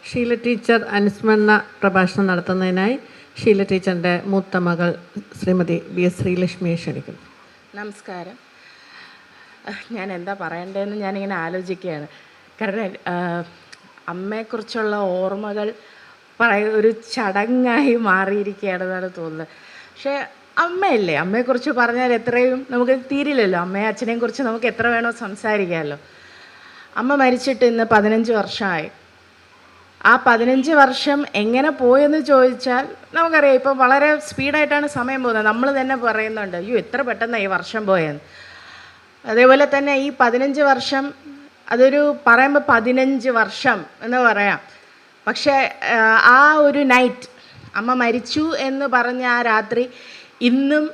Sheela teacher അനുസ്മരണ പ്രഭാഷണം നടത്തുന്നതിനായി ഷീല ടീച്ചറിൻ്റെ മൂത്ത മകൾ ശ്രീമതി BS ശ്രീലക്ഷ്മിയെ ക്ഷണിക്കുന്നു. നമസ്കാരം. ഞാൻ എന്താ പറയണ്ടതെന്ന് ഞാനിങ്ങനെ ആലോചിക്കുകയാണ്. കാരണം അമ്മയെക്കുറിച്ചുള്ള ഓർമ്മകൾ ഒരു ചടങ്ങായി മാറിയിരിക്കുകയാണെന്നാണ് തോന്നുന്നത്. പക്ഷേ അമ്മയല്ലേ, അമ്മയെക്കുറിച്ച് പറഞ്ഞാൽ എത്രയും നമുക്ക് തീരില്ലല്ലോ. അമ്മയും അച്ഛനെയും കുറിച്ച് നമുക്ക് എത്ര വേണോ സംസാരിക്കാമല്ലോ. അമ്മ മരിച്ചിട്ട് ഇന്ന് 15 വർഷമായി. ആ 15 വർഷം എങ്ങനെ പോയെന്ന് ചോദിച്ചാൽ നമുക്കറിയാം, ഇപ്പോൾ വളരെ സ്പീഡായിട്ടാണ് സമയം പോകുന്നത്. നമ്മൾ തന്നെ പറയുന്നുണ്ട്, അയ്യോ എത്ര പെട്ടെന്നാണ് ഈ വർഷം പോയെന്ന്. അതേപോലെ തന്നെ ഈ 15 വർഷം അതൊരു പറയുമ്പോൾ 15 വർഷം എന്ന് പറയാം. പക്ഷേ ആ ഒരു നൈറ്റ്, അമ്മ മരിച്ചു എന്ന് പറഞ്ഞ ആ രാത്രി ഇന്നും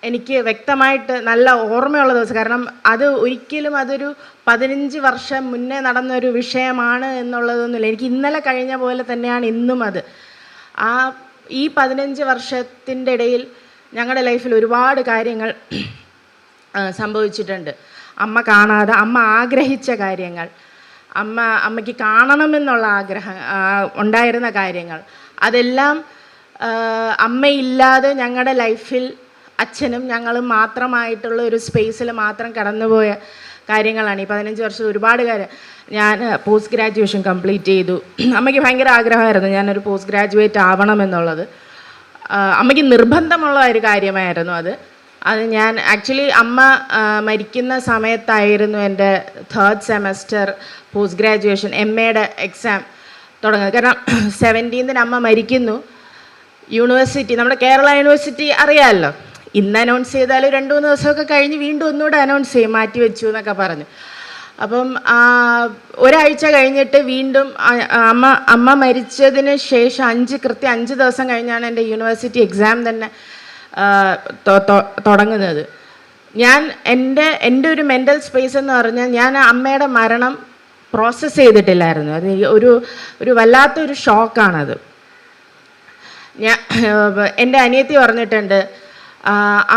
എനിക്ക് വ്യക്തമായിട്ട് നല്ല ഓർമ്മയുള്ള ദിവസം. കാരണം അത് ഒരിക്കലും അതൊരു 15 വർഷം മുന്നേ നടന്നൊരു വിഷയമാണ് എന്നുള്ളതൊന്നുമില്ല. എനിക്ക് ഇന്നലെ കഴിഞ്ഞ പോലെ തന്നെയാണ് ഇന്നും അത്. ഈ 15 വർഷത്തിൻ്റെ ഇടയിൽ ഞങ്ങളുടെ ലൈഫിൽ ഒരുപാട് കാര്യങ്ങൾ സംഭവിച്ചിട്ടുണ്ട്. അമ്മ കാണാതെ, അമ്മ ആഗ്രഹിച്ച കാര്യങ്ങൾ, അമ്മയ്ക്ക് കാണണമെന്നുള്ള ആഗ്രഹം ഉണ്ടായിരുന്ന കാര്യങ്ങൾ, അതെല്ലാം അമ്മയില്ലാതെ ഞങ്ങളുടെ ലൈഫിൽ അച്ഛനും ഞങ്ങളും മാത്രമായിട്ടുള്ള ഒരു സ്പേസിൽ മാത്രം കടന്നുപോയ കാര്യങ്ങളാണ് ഈ 15 വർഷം. ഒരുപാട് കാര്യം. ഞാൻ പോസ്റ്റ് ഗ്രാജുവേഷൻ കംപ്ലീറ്റ് ചെയ്തു. അമ്മയ്ക്ക് ഭയങ്കര ആഗ്രഹമായിരുന്നു ഞാനൊരു പോസ്റ്റ് ഗ്രാജുവേറ്റ് ആവണമെന്നുള്ളത്. അമ്മയ്ക്ക് നിർബന്ധമുള്ള ഒരു കാര്യമായിരുന്നു അത്. ഞാൻ ആക്ച്വലി അമ്മ മരിക്കുന്ന സമയത്തായിരുന്നു എൻ്റെ 3rd സെമസ്റ്റർ പോസ്റ്റ് ഗ്രാജുവേഷൻ MAയുടെ എക്സാം തുടങ്ങുന്നത്. കാരണം 17th അമ്മ മരിക്കുന്നു. യൂണിവേഴ്സിറ്റി, നമ്മുടെ കേരള യൂണിവേഴ്സിറ്റി അറിയാമല്ലോ, ഇന്ന് അനൗൺസ് ചെയ്താൽ 2-3 ദിവസമൊക്കെ കഴിഞ്ഞ് വീണ്ടും ഒന്നുകൂടെ അനൗൺസ് ചെയ്യും, മാറ്റി വെച്ചു എന്നൊക്കെ പറഞ്ഞു. അപ്പം ഒരാഴ്ച കഴിഞ്ഞിട്ട് വീണ്ടും അമ്മ മരിച്ചതിന് ശേഷം കൃത്യം 5 ദിവസം കഴിഞ്ഞാണ് എൻ്റെ യൂണിവേഴ്സിറ്റി എക്സാം തന്നെ തുടങ്ങുന്നത്. എൻ്റെ ഒരു മെൻ്റൽ സ്പേസ് എന്ന് പറഞ്ഞാൽ, ഞാൻ അമ്മയുടെ മരണം പ്രോസസ്സ് ചെയ്തിട്ടില്ലായിരുന്നു. അത് ഒരു വല്ലാത്തൊരു ഷോക്കാണത്. എൻ്റെ അനിയത്തി പറഞ്ഞിട്ടുണ്ട്,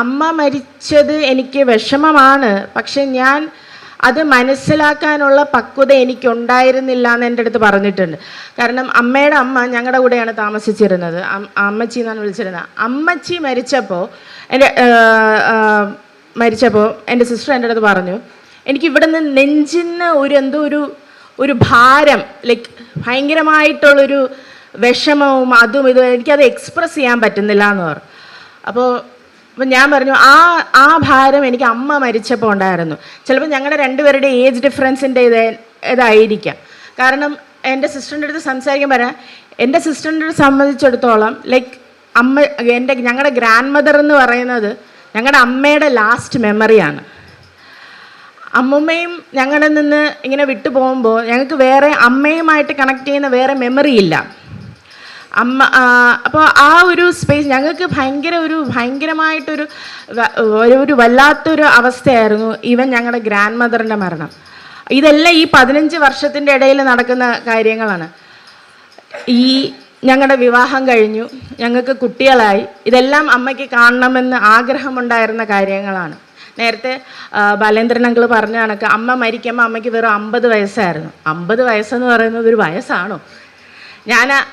അമ്മ മരിച്ചത് എനിക്ക് വിഷമമാണ്, പക്ഷെ ഞാൻ അത് മനസ്സിലാക്കാനുള്ള പക്വത എനിക്കുണ്ടായിരുന്നില്ല എന്ന് എൻ്റെ അടുത്ത് പറഞ്ഞിട്ടുണ്ട്. കാരണം അമ്മയുടെ അമ്മ ഞങ്ങളുടെ കൂടെയാണ് താമസിച്ചിരുന്നത്. അമ്മച്ചി എന്നാണ് വിളിച്ചിരുന്നത്. അമ്മച്ചി മരിച്ചപ്പോൾ എൻ്റെ സിസ്റ്റർ എൻ്റെ അടുത്ത് പറഞ്ഞു, എനിക്ക് ഇവിടെ നിന്ന് നെഞ്ചിന്ന് ഒരു ഭാരം, ലൈക്ക് ഭയങ്കരമായിട്ടുള്ളൊരു വിഷമവും അതും ഇതും, എനിക്കത് എക്സ്പ്രസ് ചെയ്യാൻ പറ്റുന്നില്ല എന്ന് പറഞ്ഞു. അപ്പോൾ ഞാൻ പറഞ്ഞു, ആ ഭാരം എനിക്ക് അമ്മ മരിച്ചപ്പോൾ ഉണ്ടായിരുന്നു. ചിലപ്പോൾ ഞങ്ങളുടെ രണ്ടുപേരുടെ ഏജ് ഡിഫറൻസിൻ്റെ ഇതായിരിക്കാം. കാരണം എൻ്റെ സിസ്റ്ററിൻ്റെ അടുത്ത് സംസാരിക്കാൻ പറയാം, എൻ്റെ സിസ്റ്ററിൻ്റെ അടുത്ത് സംബന്ധിച്ചിടത്തോളം ലൈക്ക് ഞങ്ങളുടെ ഗ്രാൻഡ് മദർ എന്ന് പറയുന്നത് ഞങ്ങളുടെ അമ്മയുടെ ലാസ്റ്റ് മെമ്മറിയാണ്. അമ്മൂമ്മയും ഞങ്ങളിൽ നിന്ന് ഇങ്ങനെ വിട്ടു പോകുമ്പോൾ ഞങ്ങൾക്ക് വേറെ അമ്മയുമായിട്ട് കണക്ട് ചെയ്യുന്ന വേറെ മെമ്മറി ഇല്ല. അപ്പോൾ ആ ഒരു സ്പേസ് ഞങ്ങൾക്ക് ഭയങ്കരമായിട്ടൊരു വല്ലാത്തൊരു അവസ്ഥയായിരുന്നു. ഈവൻ ഞങ്ങളുടെ ഗ്രാൻഡ് മദറിൻ്റെ മരണം. ഇതെല്ലാം ഈ 15 വർഷത്തിൻ്റെ ഇടയിൽ നടക്കുന്ന കാര്യങ്ങളാണ്. ഞങ്ങളുടെ വിവാഹം കഴിഞ്ഞു, ഞങ്ങൾക്ക് കുട്ടികളായി. ഇതെല്ലാം അമ്മയ്ക്ക് കാണണമെന്ന് ആഗ്രഹമുണ്ടായിരുന്ന കാര്യങ്ങളാണ്. നേരത്തെ ബാലേന്ദ്രൻ അങ്കിൾ പറഞ്ഞ കണക്ക് അമ്മ മരിക്കുമ്പോൾ അമ്മയ്ക്ക് വെറും 50 വയസ്സായിരുന്നു. 50 വയസ്സെന്ന് പറയുന്നത് ഒരു വയസ്സാണോ?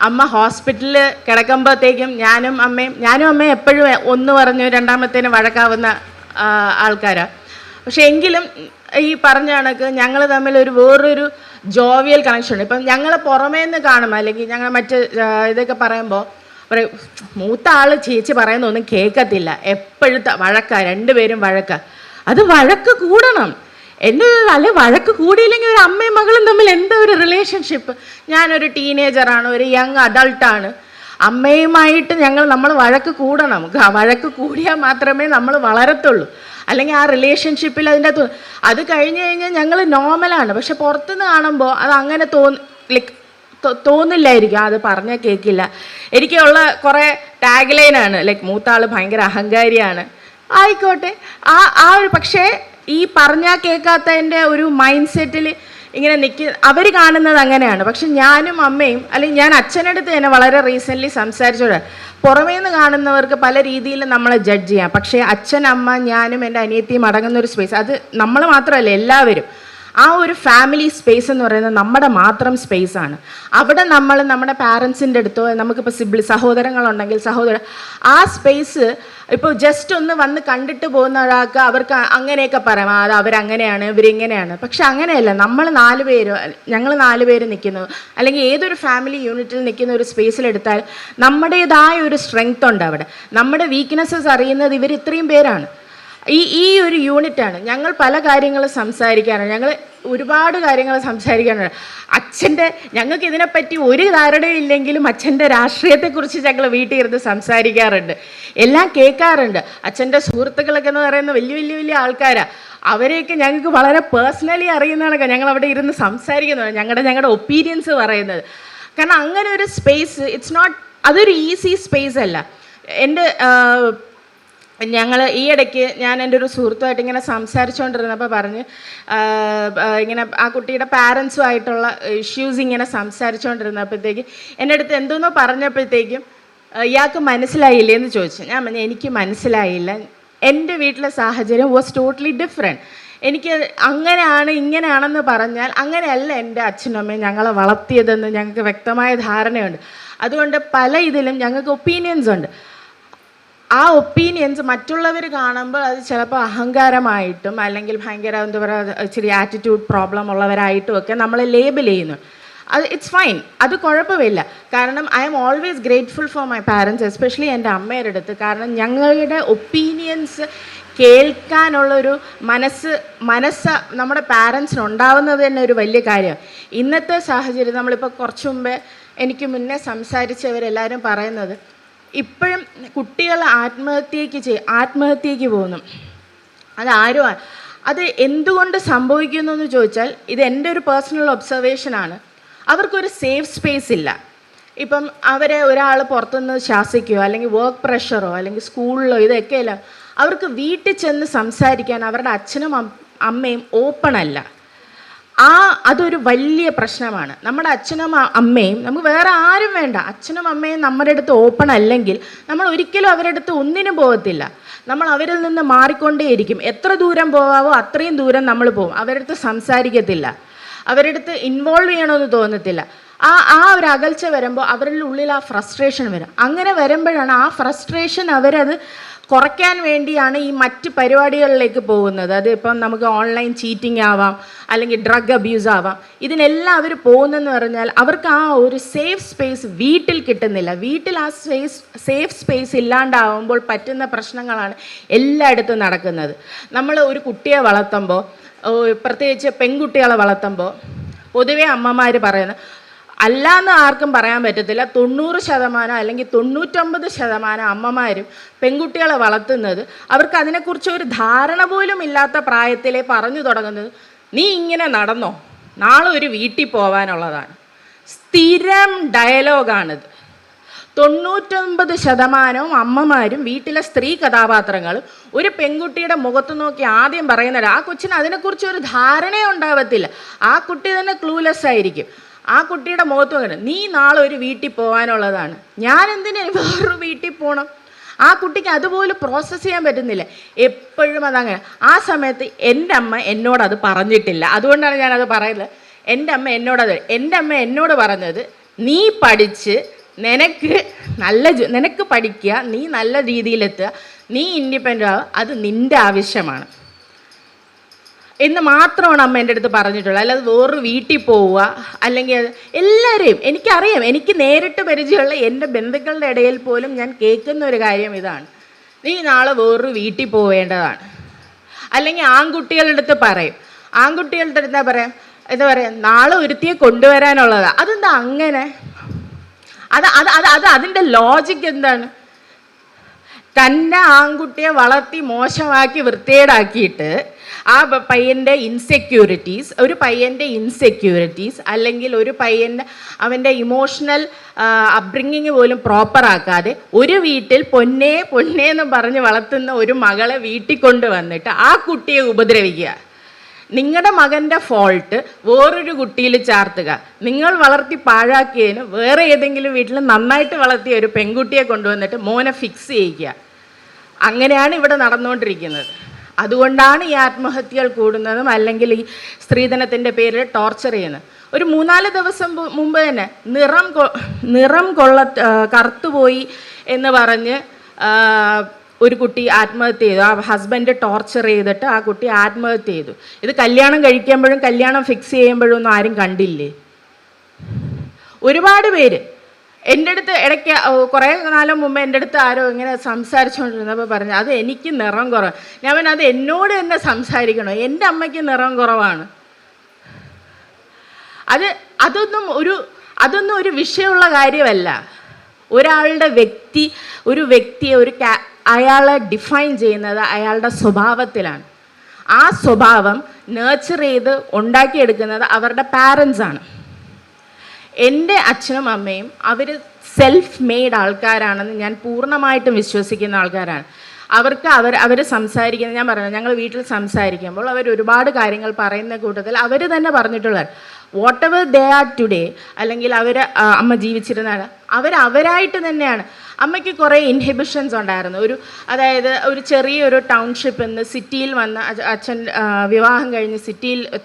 അമ്മ ഹോസ്പിറ്റലിൽ കിടക്കുമ്പോഴത്തേക്കും ഞാനും അമ്മയും എപ്പോഴും ഒന്ന് പറഞ്ഞു രണ്ടാമത്തേന് വഴക്കാവുന്ന ആൾക്കാരാണ്. പക്ഷെ എങ്കിലും ഈ പറഞ്ഞ കണക്ക് ഞങ്ങൾ തമ്മിൽ വേറൊരു ജോവിയൽ കണക്ഷൻ ഉണ്ട്. ഇപ്പം ഞങ്ങൾ പുറമേ നിന്ന് കാണുമ്പോൾ, അല്ലെങ്കിൽ ഞങ്ങൾ മറ്റ് ഇതൊക്കെ പറയുമ്പോൾ പറയും, മൂത്ത ആൾ ചേച്ചി പറയുന്നൊന്നും കേൾക്കത്തില്ല, എപ്പോഴത്തെ വഴക്കാണ്, രണ്ടുപേരും വഴക്കാണ്. അത് വഴക്ക് കൂടണം. അല്ലെ വഴക്ക് കൂടിയില്ലെങ്കിൽ ഒരു അമ്മയും മകളും തമ്മിൽ എന്താ ഒരു റിലേഷൻഷിപ്പ്? ഞാനൊരു ടീനേജറാണ്, ഒരു യങ് അഡൾട്ടാണ്. അമ്മയുമായിട്ട് നമ്മൾ വഴക്ക് കൂടണം. വഴക്ക് കൂടിയാൽ മാത്രമേ നമ്മൾ വളരത്തുള്ളൂ. അല്ലെങ്കിൽ ആ റിലേഷൻഷിപ്പിൽ അത് കഴിഞ്ഞ് കഴിഞ്ഞാൽ ഞങ്ങൾ നോർമലാണ്. പക്ഷെ പുറത്തുനിന്ന് കാണുമ്പോൾ അത് അങ്ങനെ തോന്നില്ലായിരിക്കും. അത് പറഞ്ഞാൽ കേൾക്കില്ല. എനിക്കുള്ള കുറേ ടാഗ് ലൈനാണ്, ലൈക്ക് മൂത്ത ആൾ ഭയങ്കര അഹങ്കാരിയാണ്, ആയിക്കോട്ടെ. പക്ഷേ ഈ പറഞ്ഞാൽ കേൾക്കാത്തതിൻ്റെ ഒരു മൈൻഡ് സെറ്റിൽ ഇങ്ങനെ അവർ കാണുന്നത് അങ്ങനെയാണ്. പക്ഷെ ഞാനും അമ്മയും, അല്ലെങ്കിൽ ഞാൻ അച്ഛനടുത്ത് തന്നെ വളരെ റീസെൻ്റ്ലി സംസാരിച്ചോടെ, പുറമേ നിന്ന് കാണുന്നവർക്ക് പല രീതിയിൽ നമ്മളെ ജഡ്ജ് ചെയ്യാം. പക്ഷേ അച്ഛൻ, അമ്മ, ഞാനും എൻ്റെ അനിയത്തിയും അടങ്ങുന്നൊരു സ്പേസ്, അത് നമ്മൾ മാത്രമല്ല എല്ലാവരും ആ ഒരു ഫാമിലി സ്പേസ് എന്ന് പറയുന്നത് നമ്മുടെ മാത്രം സ്പേസാണ്. അവിടെ നമ്മൾ നമ്മുടെ പാരൻസിൻ്റെ അടുത്തോ, നമുക്കിപ്പോൾ സഹോദരങ്ങളുണ്ടെങ്കിൽ ആ സ്പേസ് ഇപ്പോൾ ജസ്റ്റ് ഒന്ന് വന്ന് കണ്ടിട്ട് പോകുന്ന ഒരാൾക്ക് അവർക്ക് അങ്ങനെയൊക്കെ പറയാം, അത് അവരങ്ങനെയാണ് ഇവരിങ്ങനെയാണ്. പക്ഷെ അങ്ങനെയല്ല, ഞങ്ങൾ 4 പേര് നിൽക്കുന്നു, അല്ലെങ്കിൽ ഏതൊരു ഫാമിലി യൂണിറ്റിൽ നിൽക്കുന്ന ഒരു സ്പേസിലെടുത്താൽ നമ്മുടേതായ ഒരു സ്ട്രെങ്ത് ഉണ്ട് അവിടെ. നമ്മുടെ വീക്ക്നെസ്സസ് അറിയുന്നത് ഇവർ ഇത്രയും പേരാണ്, ഈ ഒരു യൂണിറ്റാണ്. ഞങ്ങൾ പല കാര്യങ്ങളും സംസാരിക്കാറുണ്ട്, ഞങ്ങൾ ഒരുപാട് കാര്യങ്ങൾ സംസാരിക്കാറുണ്ട്. ഞങ്ങൾക്ക് ഇതിനെപ്പറ്റി ഒരു ധാരണയില്ലെങ്കിലും അച്ഛൻ്റെ രാഷ്ട്രീയത്തെക്കുറിച്ച് ഞങ്ങൾ വീട്ടിൽ ഇരുന്ന് സംസാരിക്കാറുണ്ട്, എല്ലാം കേൾക്കാറുണ്ട്. അച്ഛൻ്റെ സുഹൃത്തുക്കളൊക്കെ എന്ന് പറയുന്ന വലിയ ആൾക്കാരാണ്. അവരെയൊക്കെ ഞങ്ങൾക്ക് വളരെ പേഴ്സണലി അറിയുന്നതാണ് ഞങ്ങൾ അവിടെ ഇരുന്ന് സംസാരിക്കുന്നത്, ഞങ്ങളുടെ ഒപ്പീനിയൻസ് പറയുന്നത്. കാരണം അങ്ങനെ ഒരു സ്പേസ് അതൊരു ഈസി സ്പേസ് അല്ല. ഈ ഇടയ്ക്ക് ഞാൻ എൻ്റെ ഒരു സുഹൃത്തുമായിട്ട് ഇങ്ങനെ സംസാരിച്ചുകൊണ്ടിരുന്നപ്പോൾ പറഞ്ഞ്, ഇങ്ങനെ ആ കുട്ടിയുടെ പാരൻസുമായിട്ടുള്ള ഇഷ്യൂസ് ഇങ്ങനെ സംസാരിച്ചുകൊണ്ടിരുന്നപ്പോഴത്തേക്ക് എൻ്റെ അടുത്ത് എന്തോന്നോ പറഞ്ഞപ്പോഴത്തേക്കും ഇയാൾക്ക് മനസ്സിലായില്ലേ എന്ന് ചോദിച്ചു. ഞാൻ പറഞ്ഞു എനിക്ക് മനസ്സിലായില്ല, എൻ്റെ വീട്ടിലെ സാഹചര്യം വാസ് ടോട്ടലി ഡിഫറെൻറ്റ്. എനിക്ക് അങ്ങനെയാണ് ഇങ്ങനെയാണെന്ന് പറഞ്ഞാൽ അങ്ങനെയല്ല എൻ്റെ അച്ഛനും അമ്മയും ഞങ്ങളെ വളർത്തിയതെന്ന് ഞങ്ങൾക്ക് വ്യക്തമായ ധാരണയുണ്ട്. അതുകൊണ്ട് പല ഇതിലും ഞങ്ങൾക്ക് ഒപ്പീനിയൻസ് ഉണ്ട്. ആ ഒപ്പീനിയൻസ് മറ്റുള്ളവർ കാണുമ്പോൾ അത് ചിലപ്പോൾ അഹങ്കാരമായിട്ടും അല്ലെങ്കിൽ ഭയങ്കര എന്താ പറയുക ഇച്ചിരി ആറ്റിറ്റ്യൂഡ് പ്രോബ്ലം ഉള്ളവരായിട്ടും ഒക്കെ നമ്മളെ ലേബൽ ചെയ്യുന്നു. അത് ഇറ്റ്സ് ഫൈൻ, അത് കുഴപ്പമില്ല. കാരണം I M always grateful for my parents, especially എൻ്റെ അമ്മയുടെ അടുത്ത്. കാരണം ഞങ്ങളുടെ ഒപ്പീനിയൻസ് കേൾക്കാനുള്ളൊരു മനസ്സ് നമ്മുടെ പാരൻസിന് ഉണ്ടാവുന്നത് തന്നെ ഒരു വലിയ കാര്യമാണ്. ഇന്നത്തെ സാഹചര്യം നമ്മളിപ്പോൾ കുറച്ച് മുമ്പേ എനിക്ക് മുന്നേ സംസാരിച്ചവരെല്ലാവരും പറയുന്നത് ഇപ്പോഴും കുട്ടികൾ ആത്മഹത്യയ്ക്ക് പോകുന്നു. അത് എന്തുകൊണ്ട് സംഭവിക്കുന്നു എന്ന് ചോദിച്ചാൽ ഇത് എൻ്റെ ഒരു പേഴ്സണൽ ഒബ്സർവേഷനാണ്. അവർക്കൊരു സേഫ് സ്പേസ് ഇല്ല. ഇപ്പം ഒരാൾ പുറത്തുനിന്ന് ശാസിക്കുകയോ അല്ലെങ്കിൽ വർക്ക് പ്രഷറോ അല്ലെങ്കിൽ സ്കൂളിലോ ഇതൊക്കെയല്ല, അവർക്ക് വീട്ടിൽ ചെന്ന് സംസാരിക്കാൻ അവരുടെ അച്ഛനും അമ്മയും ഓപ്പൺ അല്ല. അതൊരു വലിയ പ്രശ്നമാണ്. നമ്മുടെ അച്ഛനും അമ്മയും നമുക്ക് വേറെ ആരും വേണ്ട, അച്ഛനും അമ്മയും നമ്മുടെ അടുത്ത് ഓപ്പൺ അല്ലെങ്കിൽ നമ്മൾ ഒരിക്കലും അവരുടെ അടുത്ത് ഒന്നിനും പോകത്തില്ല. നമ്മൾ അവരിൽ നിന്ന് മാറിക്കൊണ്ടേയിരിക്കും. എത്ര ദൂരം പോകാവോ അത്രയും ദൂരം നമ്മൾ പോകും. അവരുടെ അടുത്ത് സംസാരിക്കത്തില്ല, അവരുടെ അടുത്ത് ഇൻവോൾവ് ചെയ്യണമെന്ന് തോന്നത്തില്ല. ഒരു അകൽച്ച വരുമ്പോൾ അവരുടെ ഉള്ളിൽ ആ ഫ്രസ്ട്രേഷൻ വരും. അങ്ങനെ വരുമ്പോഴാണ് ആ ഫ്രസ്ട്രേഷൻ അവരത് കുറയ്ക്കാൻ വേണ്ടിയാണ് ഈ മറ്റ് പരിപാടികളിലേക്ക് പോകുന്നത്. അത് ഇപ്പം നമുക്ക് ഓൺലൈൻ ചീറ്റിംഗ് ആവാം, അല്ലെങ്കിൽ ഡ്രഗ് അബ്യൂസ് ആവാം. ഇതിനെല്ലാം അവർ പോകുന്നതെന്ന് പറഞ്ഞാൽ അവർക്ക് ആ ഒരു സേഫ് സ്പേസ് വീട്ടിൽ കിട്ടുന്നില്ല. വീട്ടിൽ ആ സേഫ് സ്പേസ് ഇല്ലാണ്ടാവുമ്പോൾ പറ്റുന്ന പ്രശ്നങ്ങളാണ് എല്ലായിടത്തും നടക്കുന്നത്. നമ്മൾ ഒരു കുട്ടിയെ വളർത്തുമ്പോൾ, പ്രത്യേകിച്ച് പെൺകുട്ടികളെ വളർത്തുമ്പോൾ പൊതുവെ അമ്മമാർ പറയുന്നത് അല്ലാന്ന് ആർക്കും പറയാൻ പറ്റത്തില്ല. 90% അല്ലെങ്കിൽ 99% അമ്മമാരും പെൺകുട്ടികളെ വളർത്തുന്നത് അവർക്ക് അതിനെക്കുറിച്ച് ഒരു ധാരണ പോലും ഇല്ലാത്ത പ്രായത്തിലേ പറഞ്ഞു തുടങ്ങുന്നത്, നീ ഇങ്ങനെ നടന്നോ, നാളെ ഒരു വീട്ടിൽ പോകാനുള്ളതാണ്. സ്ഥിരം ഡയലോഗാണിത്. 99% അമ്മമാരും വീട്ടിലെ സ്ത്രീ കഥാപാത്രങ്ങളും ഒരു പെൺകുട്ടിയുടെ മുഖത്ത് നോക്കി ആദ്യം പറയുന്നത് ആ കൊച്ചിന് അതിനെക്കുറിച്ച് ഒരു ധാരണയും ഉണ്ടാവത്തില്ല. ആ കുട്ടി തന്നെ ക്ലൂലെസ് ആയിരിക്കും. ആ കുട്ടിയുടെ മുഖത്ത് നോക്കണം, നീ നാളെ ഒരു വീട്ടിൽ പോകാനുള്ളതാണ്, ഞാൻ എന്തിനാ വേറൊരു വീട്ടിൽ പോകണം. ആ കുട്ടിക്ക് അതുപോലെ പ്രോസസ്സ് ചെയ്യാൻ പറ്റുന്നില്ല. എപ്പോഴും അതങ്ങനെ. ആ സമയത്ത് എൻ്റെ അമ്മ എന്നോടത് പറഞ്ഞിട്ടില്ല, അതുകൊണ്ടാണ് ഞാനത് പറയുന്നത്. എൻ്റെ അമ്മ എന്നോട് പറഞ്ഞത്, നീ പഠിച്ച് നിനക്ക് പഠിക്കുക, നീ നല്ല രീതിയിലെത്തുക, നീ ഇൻഡിപെൻഡൻ്റ് ആവുക, അത് നിൻ്റെ ആവശ്യമാണ് എന്ന് മാത്രമാണ് അമ്മ എൻ്റെ അടുത്ത് പറഞ്ഞിട്ടുള്ളത്. അല്ലാതെ വേറൊരു വീട്ടിൽ പോവുക അല്ലെങ്കിൽ എല്ലാവരെയും എനിക്കറിയാം, എനിക്ക് നേരിട്ട് പരിചയമുള്ള എൻ്റെ ബന്ധുക്കളുടെ ഇടയിൽ പോലും ഞാൻ കേൾക്കുന്ന ഒരു കാര്യം ഇതാണ്, നീ നാളെ വേറൊരു വീട്ടിൽ പോവേണ്ടതാണ്. അല്ലെങ്കിൽ ആൺകുട്ടികളുടെ അടുത്ത് പറയും, എന്താ പറയാം, നാളെ ഒരുത്തിയെ കൊണ്ടുവരാനുള്ളതാണ്. അതെന്താ അങ്ങനെ? അതിൻ്റെ ലോജിക്ക് എന്താണ്? തന്നെ ആൺകുട്ടിയെ വളർത്തി മോശമാക്കി വൃത്തികേടാക്കിയിട്ട് ആ പയ്യൻ്റെ ഇൻസെക്യൂരിറ്റീസ് അല്ലെങ്കിൽ ഒരു അവൻ്റെ ഇമോഷണൽ അപ്ബ്രിങ്ങിങ് പോലും പ്രോപ്പറാക്കാതെ ഒരു വീട്ടിൽ പൊന്നേ എന്ന് പറഞ്ഞ് വളർത്തുന്ന ഒരു മകളെ വീട്ടിൽ കൊണ്ടുവന്നിട്ട് ആ കുട്ടിയെ ഉപദ്രവിക്കുക. നിങ്ങളുടെ മകൻ്റെ ഫോൾട്ട് വേറൊരു കുട്ടിയിൽ ചാർത്തുക. നിങ്ങൾ വളർത്തി പാഴാക്കിയതിന് വേറെ ഏതെങ്കിലും വീട്ടിൽ നന്നായിട്ട് വളർത്തിയ ഒരു പെൺകുട്ടിയെ കൊണ്ടുവന്നിട്ട് മോനെ ഫിക്സ് ചെയ്യിക്കുക. അങ്ങനെയാണ് ഇവിടെ നടന്നുകൊണ്ടിരിക്കുന്നത്. അതുകൊണ്ടാണ് ഈ ആത്മഹത്യകൾ കൂടുന്നതും അല്ലെങ്കിൽ ഈ സ്ത്രീധനത്തിൻ്റെ പേരിൽ ടോർച്ചർ ചെയ്യുന്നത്. ഒരു 3-4 ദിവസം മുമ്പ് തന്നെ നിറം കറുത്തുപോയി എന്ന് പറഞ്ഞ് ഒരു കുട്ടി ആത്മഹത്യ ചെയ്തു. ആ ഹസ്ബൻഡ് ടോർച്ചർ ചെയ്തിട്ട് ആ കുട്ടി ആത്മഹത്യ ചെയ്തു. ഇത് കല്യാണം കഴിക്കുമ്പോഴും കല്യാണം ഫിക്സ് ചെയ്യുമ്പോഴും ഒന്നും ആരും കണ്ടില്ലേ? ഒരുപാട് പേര് എൻ്റെ അടുത്ത് ഇടയ്ക്ക് കുറേ കാലം മുമ്പ് എൻ്റെ അടുത്ത് ആരോ ഇങ്ങനെ സംസാരിച്ചുകൊണ്ടിരുന്നപ്പോൾ പറഞ്ഞു, അത് എനിക്ക് നിറം കുറവ്. ഞാൻ അത് എന്നോട് തന്നെ സംസാരിക്കണോ? എൻ്റെ അമ്മയ്ക്ക് നിറം കുറവാണ്. അതൊന്നും ഒരു വിഷയമുള്ള കാര്യമല്ല. ഒരാളുടെ വ്യക്തിയെ അയാളെ ഡിഫൈൻ ചെയ്യുന്നത് അയാളുടെ സ്വഭാവത്തിലാണ്. ആ സ്വഭാവം നേർച്ചർ ചെയ്ത് ഉണ്ടാക്കിയെടുക്കുന്നത് അവരുടെ പാരൻസാണ്. എൻ്റെ അച്ഛനും അമ്മയും അവർ സെൽഫ് മെയ്ഡ് ആൾക്കാരാണെന്ന് ഞാൻ പൂർണ്ണമായിട്ടും വിശ്വസിക്കുന്ന ആൾക്കാരാണ്. അവർ സംസാരിക്കുന്നത്, ഞാൻ പറഞ്ഞു, ഞങ്ങൾ വീട്ടിൽ സംസാരിക്കുമ്പോൾ അവർ ഒരുപാട് കാര്യങ്ങൾ പറയുന്ന കൂട്ടത്തിൽ അവർ തന്നെ പറഞ്ഞിട്ടുള്ളത്, what ever they are today, അല്ലെങ്കിൽ അമ്മ ജീവിച്ചിരുന്നാൽ അവരായിട്ട് തന്നെയാണ്. അമ്മയ്ക്ക് കുറേ ഇൻഹിബിഷൻസ് ഉണ്ടായിരുന്നു. അതായത് ഒരു ചെറിയൊരു ടൗൺഷിപ്പിൽ നിന്ന് സിറ്റിയിൽ വന്ന് അച്ഛൻ വിവാഹം കഴിഞ്ഞ്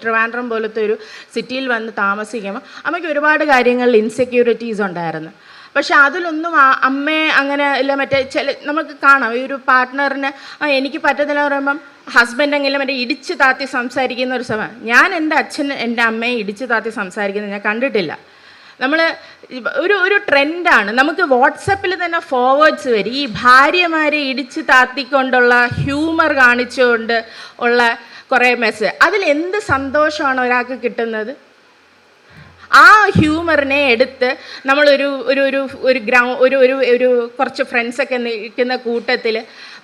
ട്രിവാൻഡ്രം പോലത്തെ ഒരു സിറ്റിയിൽ വന്ന് താമസിക്കുമ്പോൾ അമ്മയ്ക്ക് ഒരുപാട് കാര്യങ്ങളിൽ ഇൻസെക്യൂരിറ്റീസ് ഉണ്ടായിരുന്നു. പക്ഷെ അതിലൊന്നും അമ്മയെ അങ്ങനെ ഇല്ല. നമുക്ക് കാണാം ഈ ഒരു പാർട്ട്ണറിന് എനിക്ക് പറ്റത്തില്ല പറയുമ്പം ഹസ്ബൻഡെങ്കിലും ഇടിച്ച് താത്തി സംസാരിക്കുന്ന ഒരു സമയം. ഞാൻ എൻ്റെ അമ്മയെ ഇടിച്ച് താത്തി സംസാരിക്കുന്നത് ഞാൻ കണ്ടിട്ടില്ല. ഒരു ട്രെൻഡാണ്. നമുക്ക് വാട്സപ്പിൽ തന്നെ ഫോർവേഡ്സ് വരും ഈ ഭാര്യമാരെ ഇടിച്ച് താത്തിക്കൊണ്ടുള്ള ഹ്യൂമർ കാണിച്ചുകൊണ്ട് ഉള്ള കുറേ മെസ്സേജ്. അതിലെന്ത് സന്തോഷമാണ് ഒരാൾക്ക് കിട്ടുന്നത്? ആ ഹ്യൂമറിനെ എടുത്ത് നമ്മളൊരു കുറച്ച് ഫ്രണ്ട്സൊക്കെ നിൽക്കുന്ന കൂട്ടത്തിൽ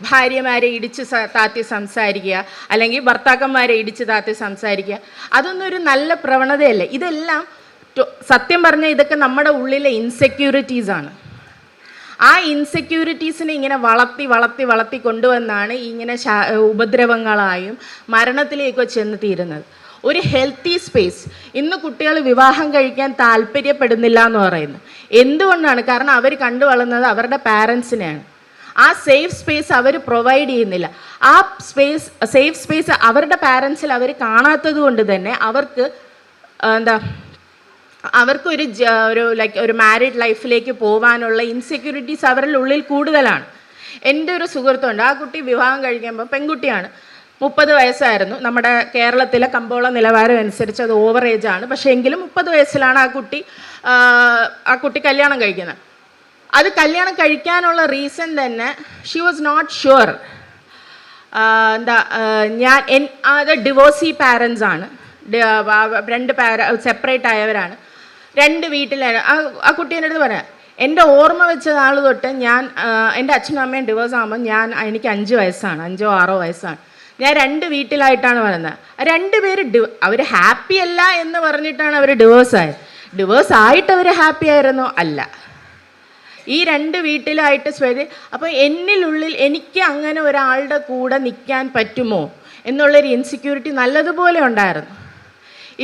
ഭാര്യമാരെ ഇടിച്ച് താത്തി സംസാരിക്കുക, അല്ലെങ്കിൽ ഭർത്താക്കന്മാരെ ഇടിച്ച് താത്തി സംസാരിക്കുക, അതൊന്നും ഒരു നല്ല പ്രവണതയല്ല. ഇതെല്ലാം സത്യം പറഞ്ഞാൽ ഇതൊക്കെ നമ്മുടെ ഉള്ളിലെ ഇൻസെക്യൂരിറ്റീസാണ്. ആ ഇൻസെക്യൂരിറ്റീസിനെ ഇങ്ങനെ വളർത്തി കൊണ്ടുവന്നാണ് ഇങ്ങനെ ഉപദ്രവങ്ങളായും മരണത്തിലേക്കോ ചെന്ന് തീരുന്നത്. ഒരു ഹെൽത്തി സ്പേസ് ഇന്ന് കുട്ടികൾ വിവാഹം കഴിക്കാൻ താല്പര്യപ്പെടുന്നില്ല എന്ന് പറയുന്നു. എന്തുകൊണ്ടാണ്? കാരണം അവർ കണ്ടു വളർന്നത് അവരുടെ പാരൻസിനെയാണ്. ആ സേഫ് സ്പേസ് അവർ പ്രൊവൈഡ് ചെയ്യുന്നില്ല. ആ സേഫ് സ്പേസ് അവരുടെ പാരൻസിൽ അവർ കാണാത്തത് കൊണ്ട് തന്നെ ഒരു മാരീഡ് ലൈഫിലേക്ക് പോകാനുള്ള ഇൻസെക്യൂരിറ്റീസ് അവരുടെ ഉള്ളിൽ കൂടുതലാണ്. എൻ്റെ ഒരു സുഹൃത്തുണ്ട്, ആ കുട്ടി വിവാഹം കഴിക്കുമ്പോൾ പെൺകുട്ടിയാണ്, 30 വയസ്സായിരുന്നു. നമ്മുടെ കേരളത്തിലെ കമ്പോള നിലവാരം അനുസരിച്ച് അത് ഓവർ ഏജാണ്. പക്ഷേ എങ്കിലും 30 വയസ്സിലാണ് ആ കുട്ടി കല്യാണം കഴിക്കുന്നത്. അത് കല്യാണം കഴിക്കാനുള്ള റീസൺ തന്നെ ഷീ വാസ് നോട്ട് ഷുവർ. അത് ഡിവോഴ്സി പാരൻസ് ആണ്, 2 സെപ്പറേറ്റ് ആയവരാണ്, 2 വീട്ടിലാണ്. ആ കുട്ടി എൻ്റെ അടുത്ത് പറയാം, എൻ്റെ ഓർമ്മ വെച്ച നാൾ തൊട്ട് എൻ്റെ അച്ഛനും അമ്മയും ഡിവോഴ്സ് ആകുമ്പോൾ എനിക്ക് 5 വയസ്സാണ്, 5 or 6 വയസ്സാണ്. ഞാൻ 2 വീട്ടിലായിട്ടാണ് പറയുന്നത്. 2 പേര് അവർ ഹാപ്പി അല്ല എന്ന് പറഞ്ഞിട്ടാണ് അവർ ഡിവോഴ്സായത്. ഡിവോഴ്സ് ആയിട്ട് അവർ ഹാപ്പി ആയിരുന്നോ? അല്ല. ഈ 2 വീട്ടിലായിട്ട് അപ്പോൾ എന്നിനുള്ളിൽ എനിക്ക് അങ്ങനെ ഒരാളുടെ കൂടെ നിൽക്കാൻ പറ്റുമോ എന്നുള്ളൊരു ഇൻസെക്യൂരിറ്റി നല്ലതുപോലെ ഉണ്ടായിരുന്നു.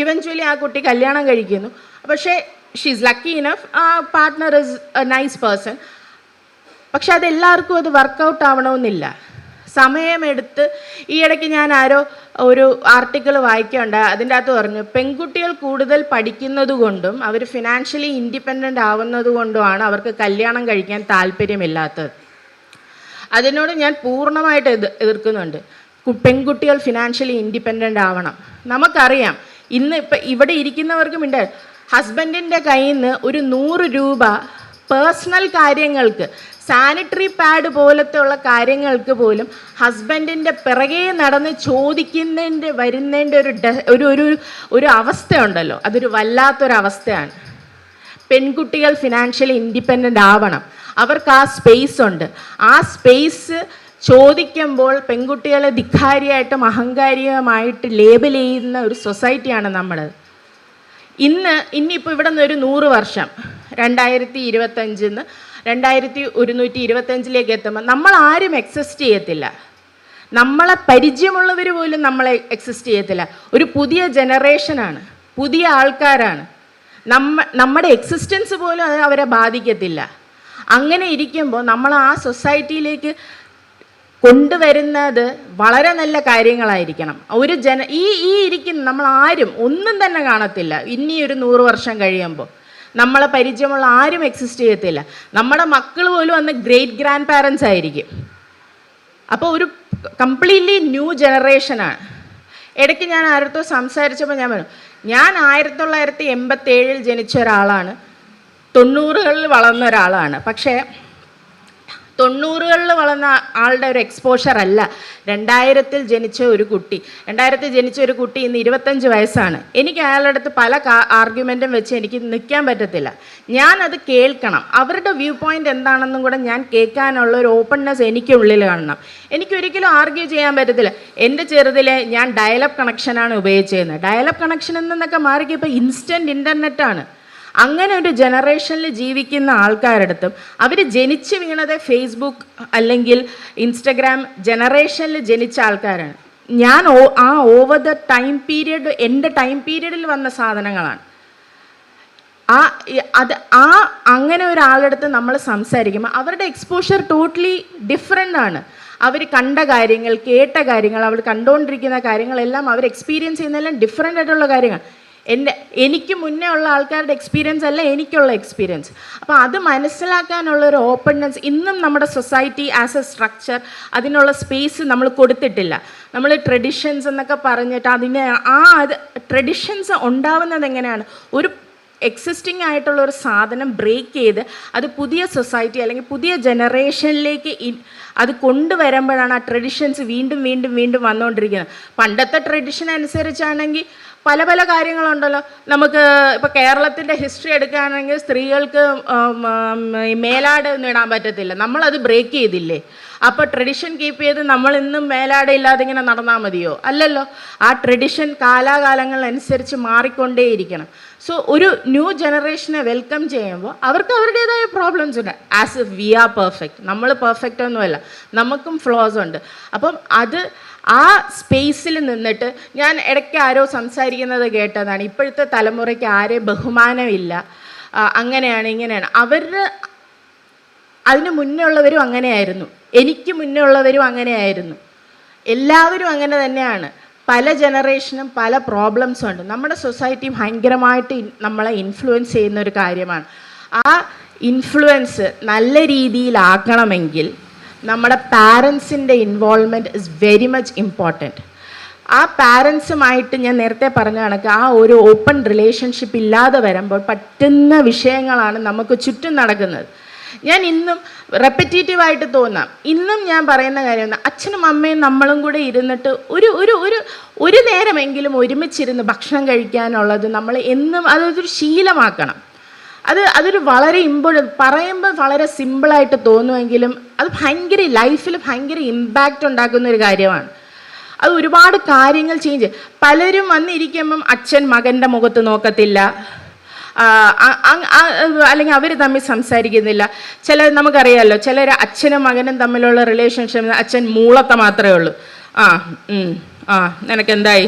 ഇവൻച്വലി ആ കുട്ടി കല്യാണം കഴിക്കുന്നു. പക്ഷേ ഷീ ഈസ് ലക്കി ഇനഫ്, ആ partner is A nice person. പക്ഷെ അതെല്ലാവർക്കും അത് വർക്കൗട്ട് ആവണമെന്നില്ല. സമയമെടുത്ത് ഈ ഇടയ്ക്ക് ഞാൻ ഒരു ആർട്ടിക്കിൾ വായിക്കുകയുണ്ടായി. അതിൻ്റെ അകത്ത് പറഞ്ഞു, പെൺകുട്ടികൾ കൂടുതൽ പഠിക്കുന്നത് കൊണ്ടും അവർ ഫിനാൻഷ്യലി ഇൻഡിപെൻഡൻ്റ് ആവുന്നത് കൊണ്ടുമാണ് അവർക്ക് കല്യാണം കഴിക്കാൻ താല്പര്യമില്ലാത്തത്. അതിനോട് ഞാൻ പൂർണ്ണമായിട്ട് എതിർക്കുന്നുണ്ട്. പെൺകുട്ടികൾ ഫിനാൻഷ്യലി ഇൻഡിപെൻഡൻ്റ് ആവണം. നമുക്കറിയാം, ഇപ്പം ഇവിടെ ഇരിക്കുന്നവർക്കും ഉണ്ട്, ഹസ്ബൻഡിൻ്റെ കയ്യിൽ നിന്ന് ഒരു 100 രൂപ പേഴ്സണൽ കാര്യങ്ങൾക്ക്, സാനിറ്ററി പാഡ് പോലത്തെ ഉള്ള കാര്യങ്ങൾക്ക് പോലും ഹസ്ബൻഡിൻ്റെ പിറകെ നടന്ന് വരുന്നതിൻ്റെ ഒരു അവസ്ഥയുണ്ടല്ലോ, അതൊരു വല്ലാത്തൊരവസ്ഥയാണ്. പെൺകുട്ടികൾ ഫിനാൻഷ്യലി ഇൻഡിപെൻഡൻ്റ് ആവണം. അവർക്ക് ആ സ്പേസ് ഉണ്ട്. ആ സ്പേസ് ചോദിക്കുമ്പോൾ പെൺകുട്ടികളെ ധിക്കാരിയായിട്ടും അഹങ്കാരിയുമായിട്ട് ലേബൽ ചെയ്യുന്ന ഒരു സൊസൈറ്റിയാണ് നമ്മൾ. ഇനിയിപ്പോൾ ഇവിടെ നിന്ന് ഒരു 100 വർഷം 2025 2125 എത്തുമ്പോൾ നമ്മൾ ആരും എക്സിസ്റ്റ് ചെയ്യത്തില്ല. നമ്മളെ പരിചയമുള്ളവർ പോലും നമ്മളെ എക്സിസ്റ്റ് ചെയ്യത്തില്ല. ഒരു പുതിയ ജനറേഷനാണ്, പുതിയ ആൾക്കാരാണ്. നമ്മുടെ എക്സിസ്റ്റൻസ് പോലും അവരെ ബാധിക്കത്തില്ല. അങ്ങനെ ഇരിക്കുമ്പോൾ നമ്മൾ ആ സൊസൈറ്റിയിലേക്ക് കൊണ്ടുവരുന്നത് വളരെ നല്ല കാര്യങ്ങളായിരിക്കണം. ഈ ഇരിക്കുന്ന നമ്മൾ ആരും ഒന്നും തന്നെ കാണത്തില്ല. ഇനി ഒരു 100 വർഷം കഴിയുമ്പോൾ നമ്മളെ പരിചയമുള്ള ആരും എക്സിസ്റ്റ് ചെയ്യത്തില്ല. നമ്മുടെ മക്കൾ പോലും അന്ന് ഗ്രേറ്റ് ഗ്രാൻഡ് പാരൻസ് ആയിരിക്കും. അപ്പോൾ ഒരു കംപ്ലീറ്റ്ലി ന്യൂ ജനറേഷനാണ്. ഇടയ്ക്ക് ഞാൻ ആരത്തോ സംസാരിച്ചപ്പോൾ ഞാൻ പറഞ്ഞു, ഞാൻ 1987 ജനിച്ച ഒരാളാണ്, 90കളിൽ വളർന്ന ഒരാളാണ്. പക്ഷേ 90കളിൽ വളർന്ന ആളുടെ ഒരു എക്സ്പോഷർ അല്ല 2000 ജനിച്ച ഒരു കുട്ടി. 2000 ജനിച്ച ഒരു കുട്ടി ഇന്ന് 25 വയസ്സാണ്. എനിക്ക് അയാളുടെ അടുത്ത് പല ആർഗ്യുമെൻറ്റും വെച്ച് എനിക്ക് നിൽക്കാൻ പറ്റത്തില്ല. ഞാനത് കേൾക്കണം. അവരുടെ വ്യൂ പോയിൻ്റ് എന്താണെന്നും കൂടെ ഞാൻ കേൾക്കാനുള്ള ഒരു ഓപ്പൺനെസ് എനിക്കുള്ളിൽ കാണണം. എനിക്കൊരിക്കലും ആർഗ്യൂ ചെയ്യാൻ പറ്റത്തില്ല. എൻ്റെ ചെറുതിലെ ഞാൻ ഡയലപ്പ് കണക്ഷനാണ് ഉപയോഗിച്ചിരുന്നത്. ഡയലപ്പ് കണക്ഷൻ എന്നൊക്കെ മാറിക്കുക ഇപ്പോൾ ഇൻസ്റ്റൻറ്റ് ഇൻ്റർനെറ്റാണ്. അങ്ങനെ ഒരു ജനറേഷനിൽ ജീവിക്കുന്ന ആൾക്കാരടുത്തും അവർ ജനിച്ച് വീണത് ഫേസ്ബുക്ക് അല്ലെങ്കിൽ ഇൻസ്റ്റഗ്രാം ജനറേഷനിൽ ജനിച്ച ആൾക്കാരാണ്. ഞാൻ ആ ഓവർ ദ ടൈം പീരിയഡ് എൻ്റെ ടൈം പീരിയഡിൽ വന്ന സാധനങ്ങളാണ്. അങ്ങനെ ഒരാളടുത്ത് നമ്മൾ സംസാരിക്കുമ്പോൾ അവരുടെ എക്സ്പോഷർ ടോട്ടലി ഡിഫറെൻ്റ് ആണ്. അവർ കണ്ട കാര്യങ്ങൾ, കേട്ട കാര്യങ്ങൾ, അവർ കണ്ടുകൊണ്ടിരിക്കുന്ന കാര്യങ്ങളെല്ലാം അവർ എക്സ്പീരിയൻസ് ചെയ്യുന്നതെല്ലാം ഡിഫറെൻ്റ് ആയിട്ടുള്ള കാര്യങ്ങൾ. എനിക്ക് മുന്നേ ഉള്ള ആൾക്കാരുടെ എക്സ്പീരിയൻസ് അല്ല എനിക്കുള്ള എക്സ്പീരിയൻസ്. അപ്പോൾ അത് മനസ്സിലാക്കാനുള്ളൊരു ഓപ്പൺനെസ് ഇന്നും നമ്മുടെ സൊസൈറ്റി ആസ് എ സ്ട്രക്ചർ അതിനുള്ള സ്പേസ് നമ്മൾ കൊടുത്തിട്ടില്ല. നമ്മൾ ട്രഡീഷൻസ് എന്നൊക്കെ പറഞ്ഞിട്ട് അത് ട്രഡീഷൻസ് ഉണ്ടാവുന്നത് എങ്ങനെയാണ്? ഒരു എക്സിസ്റ്റിംഗ് ആയിട്ടുള്ള ഒരു സാധനം ബ്രേക്ക് ചെയ്ത് അത് പുതിയ സൊസൈറ്റി അല്ലെങ്കിൽ പുതിയ ജനറേഷനിലേക്ക് അത് കൊണ്ടുവരുമ്പോഴാണ് ആ ട്രഡീഷൻസ് വീണ്ടും വീണ്ടും വീണ്ടും വന്നുകൊണ്ടിരിക്കുന്നത്. പണ്ടത്തെ ട്രഡീഷൻ അനുസരിച്ചാണെങ്കിൽ പല പല കാര്യങ്ങളുണ്ടല്ലോ. നമുക്ക് ഇപ്പോൾ കേരളത്തിൻ്റെ ഹിസ്റ്ററി എടുക്കുകയാണെങ്കിൽ സ്ത്രീകൾക്ക് മേലാട് ഒന്നും ഇടാൻ പറ്റത്തില്ല. നമ്മളത് ബ്രേക്ക് ചെയ്തില്ലേ? അപ്പോൾ ട്രഡിഷൻ കീപ്പ് ചെയ്ത് നമ്മൾ ഇന്നും മേലാട് ഇല്ലാതെ ഇങ്ങനെ നടന്നാൽ മതിയോ? അല്ലല്ലോ. ആ ട്രഡിഷൻ കാലാകാലങ്ങളനുസരിച്ച് മാറിക്കൊണ്ടേയിരിക്കണം. സോ ഒരു ന്യൂ ജനറേഷനെ വെൽക്കം ചെയ്യുമ്പോൾ അവർക്ക് അവരുടേതായ പ്രോബ്ലംസ് ഉണ്ട്. As if we R perfect. നമ്മൾ പെർഫെക്റ്റ് ഒന്നുമല്ല, നമുക്കും ഫ്ലോസ് ഉണ്ട്. അപ്പം ആ സ്പേസിൽ നിന്നിട്ട് ഞാൻ ഇടയ്ക്ക് ആരോ സംസാരിക്കുന്നത് കേട്ടതാണ്, ഇപ്പോഴത്തെ തലമുറയ്ക്ക് ആരെയും ബഹുമാനമില്ല, അങ്ങനെയാണ് ഇങ്ങനെയാണ്. അതിന് മുന്നേ ഉള്ളവരും അങ്ങനെയായിരുന്നു, എനിക്ക് മുന്നേ ഉള്ളവരും അങ്ങനെയായിരുന്നു, എല്ലാവരും അങ്ങനെ തന്നെയാണ്. പല ജനറേഷനും പല പ്രോബ്ലംസും ഉണ്ട്. നമ്മുടെ സൊസൈറ്റി ഭയങ്കരമായിട്ട് നമ്മളെ ഇൻഫ്ലുവൻസ് ചെയ്യുന്ന ഒരു കാര്യമാണ്. ആ ഇൻഫ്ലുവൻസ് നല്ല രീതിയിലാക്കണമെങ്കിൽ നമ്മുടെ പാരൻസിൻ്റെ involvement is very much important. ആ പാരൻസുമായിട്ട് ഞാൻ നേരത്തെ പറഞ്ഞ കണക്ക് ആ ഒരു ഓപ്പൺ റിലേഷൻഷിപ്പ് ഇല്ലാതെ വരുമ്പോൾ പറ്റുന്ന വിഷയങ്ങളാണ് നമുക്ക് ചുറ്റും നടക്കുന്നത്. ഞാൻ ഇന്നും റെപ്പറ്റേറ്റീവായിട്ട് തോന്നാം, ഇന്നും ഞാൻ പറയുന്ന കാര്യം, അച്ഛനും അമ്മയും നമ്മളും കൂടെ ഇരുന്നിട്ട് ഒരു നേരമെങ്കിലും ഒരുമിച്ചിരുന്ന് ഭക്ഷണം കഴിക്കാനുള്ളത് നമ്മൾ എന്നും അതൊരു ശീലമാക്കണം. അതൊരു വളരെ പറയുമ്പോൾ വളരെ സിമ്പിളായിട്ട് തോന്നുമെങ്കിലും അത് ഭയങ്കര ലൈഫിൽ ഭയങ്കര ഇമ്പാക്റ്റ് ഉണ്ടാക്കുന്ന ഒരു കാര്യമാണ്. അത് ഒരുപാട് കാര്യങ്ങൾ ചേഞ്ച്. പലരും വന്നിരിക്കുമ്പം അച്ഛൻ മകൻ്റെ മുഖത്ത് നോക്കത്തില്ല, അല്ലെങ്കിൽ അവർ തമ്മിൽ സംസാരിക്കുന്നില്ല. നമുക്കറിയാമല്ലോ, ചിലർ അച്ഛനും മകനും തമ്മിലുള്ള റിലേഷൻഷിപ്പ് അച്ഛൻ മൂളത്തെ മാത്രമേ ഉള്ളൂ. നിനക്കെന്തായി,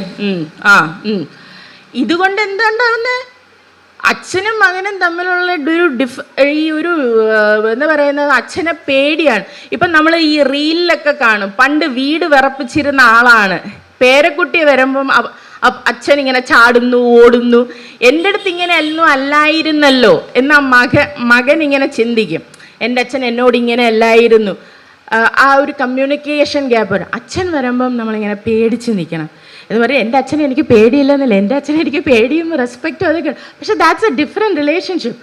ഇതുകൊണ്ട് എന്താ ഉണ്ടാവുന്നത്? അച്ഛനും മകനും തമ്മിലുള്ള ഒരു എന്താ പറയുന്നത്, അച്ഛനെ പേടിയാണ്. ഇപ്പം നമ്മൾ ഈ റീലിലൊക്കെ കാണും, പണ്ട് വീട് വിറപ്പിച്ചിരുന്ന ആളാണ്, പേരക്കുട്ടി വരുമ്പം അച്ഛൻ ഇങ്ങനെ ചാടുന്നു, ഓടുന്നു. എൻ്റെ അടുത്ത് ഇങ്ങനെ അല്ലായിരുന്നല്ലോ എന്നാ മകൻ ഇങ്ങനെ ചിന്തിക്കും, എൻ്റെ അച്ഛൻ എന്നോട് ഇങ്ങനെ അല്ലായിരുന്നു. ആ ഒരു കമ്മ്യൂണിക്കേഷൻ ഗ്യാപ്പ് വരും. അച്ഛൻ വരുമ്പം നമ്മളിങ്ങനെ പേടിച്ച് നിൽക്കണം എന്ന് പറയും. എൻ്റെ അച്ഛനെ എനിക്ക് പേടിയില്ലെന്നില്ല, എൻ്റെ അച്ഛനെ എനിക്ക് പേടിയും റെസ്പെക്റ്റും അതൊക്കെ. പക്ഷെ ദാറ്റ്സ് എ ഡിഫറെൻറ്റ് റിലേഷൻഷിപ്പ്.